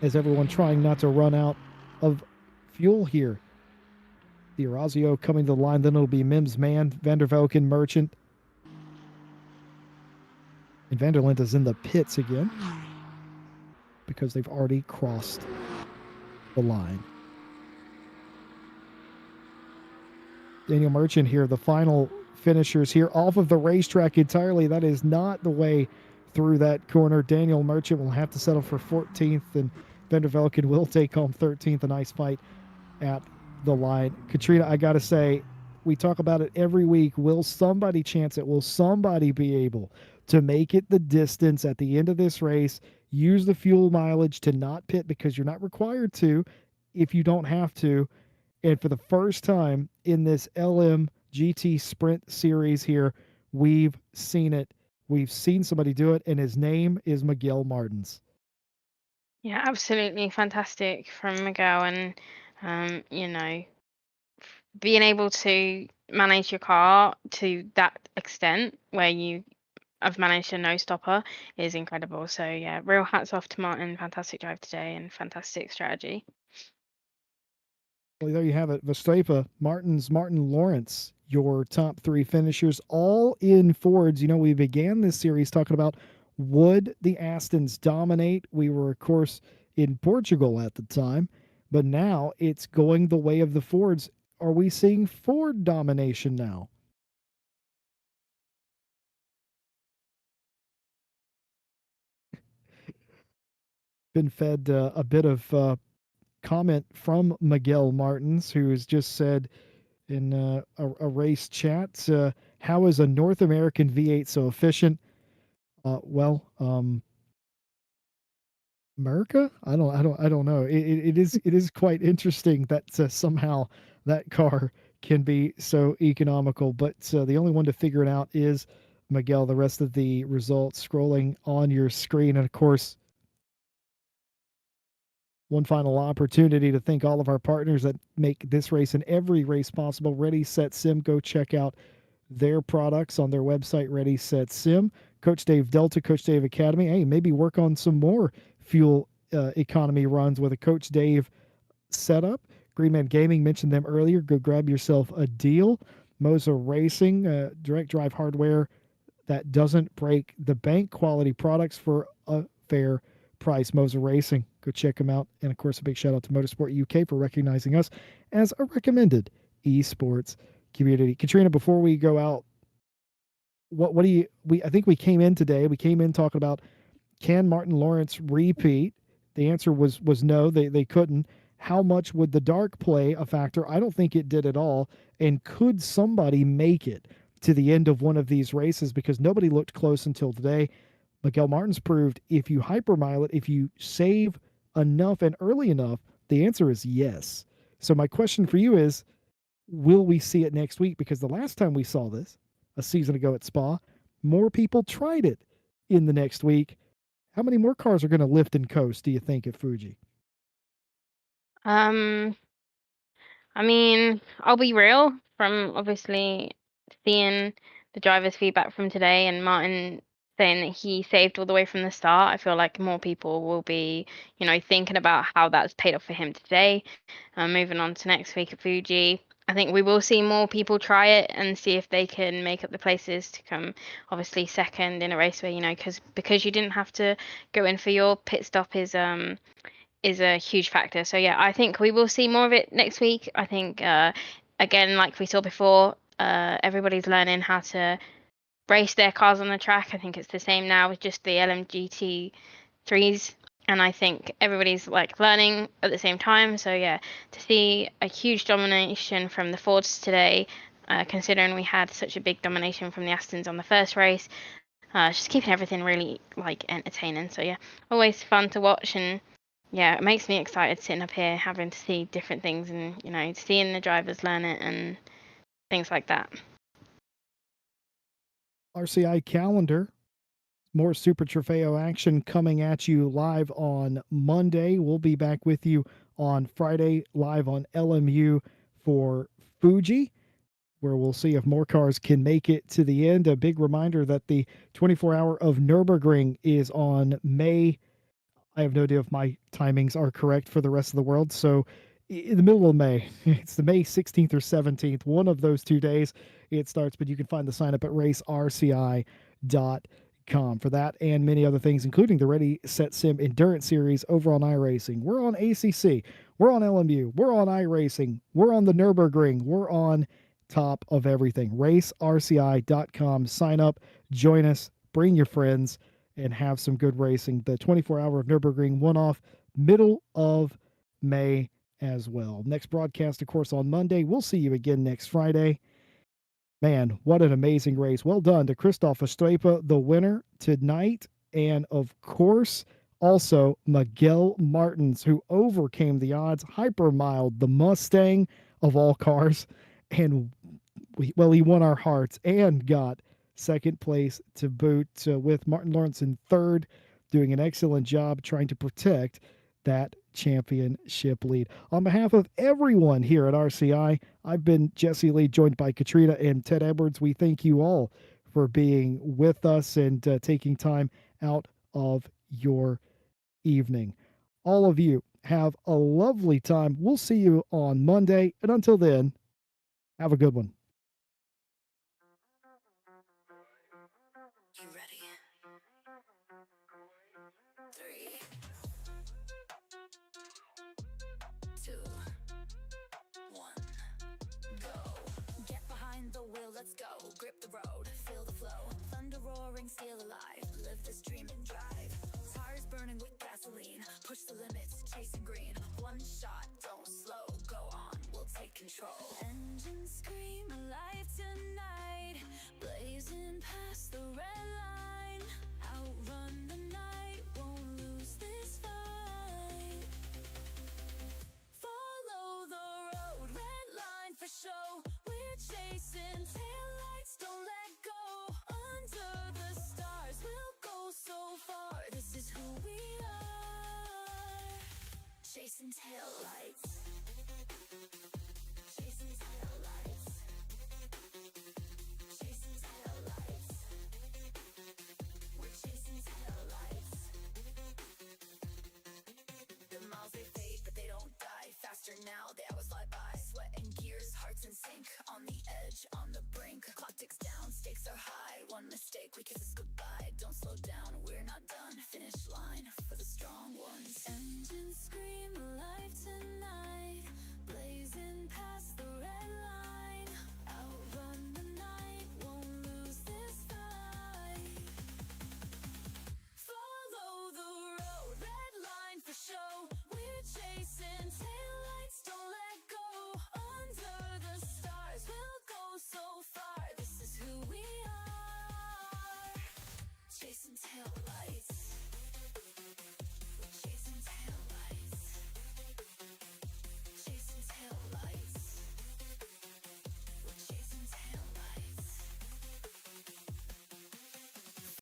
As everyone trying not to run out of fuel here. The Orazio coming to the line. Then it'll be Mims Mann, Vandervelken, Merchant. And Vanderlinde is in the pits again because they've already crossed the line. Daniel Merchant here, the final finishers here off of the racetrack entirely. That is not the way through that corner. Daniel Merchant will have to settle for 14th, and Vandervelken will take home 13th. A nice fight at the line. Katrina, I got to say, we talk about it every week. Will somebody chance it? Will somebody be able to make it the distance at the end of this race? Use the fuel mileage to not pit because you're not required to if you don't have to. And for the first time in this LMGT Sprint Series here, we've seen it. We've seen somebody do it, and his name is Miguel Martins. Yeah, absolutely fantastic from Miguel, and being able to manage your car to that extent where you have managed a no stopper is incredible. So yeah, real hats off to Martin. Fantastic drive today and fantastic strategy. Well, there you have it. Verstappen, Martins, Martin Lawrence, your top 3 finishers, all in Fords. You know, we began this series talking about would the Astons dominate? We were, of course, in Portugal at the time, but now it's going the way of the Fords. Are we seeing Ford domination now? Been fed a bit of comment from Miguel Martins, who has just said in a race chat, how is a North American V8 so efficient? America? I don't know. It is quite interesting that somehow that car can be so economical. But the only one to figure it out is Miguel. The rest of the results scrolling on your screen. And of course, one final opportunity to thank all of our partners that make this race and every race possible. Ready, Set, Sim. Go check out their products on their website, Ready, Set, Sim. Coach Dave Delta, Coach Dave Academy. Hey, maybe work on some more fuel economy runs with a Coach Dave setup. Greenman Gaming, mentioned them earlier. Go grab yourself a deal. Moza Racing, direct drive hardware that doesn't break the bank, quality products for a fair price. Moza Racing, go check them out. And of course, a big shout out to Motorsport UK for recognizing us as a recommended esports community. Katrina, before we go out, what do you, I think we came in today, we came in talking about, can Martin Lawrence repeat? The answer was no, they couldn't. How much would the dark play a factor? I don't think it did at all. And could somebody make it to the end of one of these races? Because nobody looked close until today. Miguel Martins proved if you hypermile it, if you save enough and early enough, the answer is yes. So my question for you is, will we see it next week? Because the last time we saw this, a season ago at Spa, more people tried it in the next week. How many more cars are going to lift and coast, do you think, at Fuji? Um, I mean, I'll be real, from obviously seeing the driver's feedback from today and Martin saying that he saved all the way from the start. I feel like more people will be, thinking about how that's paid off for him today. Moving on to next week at Fuji, I think we will see more people try it and see if they can make up the places to come, obviously second in a race where, because you didn't have to go in for your pit stop is a huge factor. So yeah, I think we will see more of it next week. I think again, like we saw before, everybody's learning how to race their cars on the track. I think it's the same now with just the LMGT threes. And I think everybody's like learning at the same time. So yeah, to see a huge domination from the Fords today, considering we had such a big domination from the Astons on the first race, just keeping everything really like entertaining. So yeah, always fun to watch, and yeah, it makes me excited sitting up here having to see different things and seeing the drivers learn it and things like that. RCI calendar. More Super Trofeo action coming at you live on Monday. We'll be back with you on Friday live on LMU for Fuji, where we'll see if more cars can make it to the end. A big reminder that the 24-hour of Nürburgring is on May. I have no idea if my timings are correct for the rest of the world. So in the middle of May, it's the May 16th or 17th, one of those 2 days it starts, but you can find the sign up at racerci.com for that and many other things, including the Ready, Set, Sim Endurance Series over on iRacing. We're on ACC. We're on LMU. We're on iRacing. We're on the Nürburgring. We're on top of everything. RaceRCI.com. Sign up, join us, bring your friends, and have some good racing. The 24-hour of Nürburgring one off middle of May as well. Next broadcast, of course, on Monday. We'll see you again next Friday. Man, what an amazing race. Well done to Christoph Estrepa, the winner tonight. And of course, also Miguel Martins, who overcame the odds, hypermiled the Mustang of all cars. And he won our hearts and got second place to boot, with Martin Lawrence in third, doing an excellent job trying to protect that championship lead. On behalf of everyone here at RCI, I've been Jesse Lee, joined by Katrina and Ted Edwards. We thank you all for being with us and taking time out of your evening. All of you have a lovely time. We'll see you on Monday. And until then, have a good one. You ready? 3, 2, 1, go. Get behind the wheel, let's go. Grip the road, feel the flow. Thunder roaring, steel alive. Live this dream and drive. Tires burning with gasoline. Push the limits, chasing green. One shot, don't slow. Go on, we'll take control. Engines scream alive tonight. Blazing past the red line. Outrun the night, won't lose this fight. Follow the road, red line for show. chasing taillights, don't let go. Under the stars, we'll go so far. This is who we are. Chasing taillights. Chasing taillights. Chasing taillights. We're chasing taillights. The miles they fade, but they don't die. Faster now, the hours fly by. Sweat and gears, hearts in sync. On the edge, on the brink. Clock ticks down, stakes are high. One mistake, we kiss us goodbye. Don't slow down, we're not done. Finish line for the strong ones. Engines scream.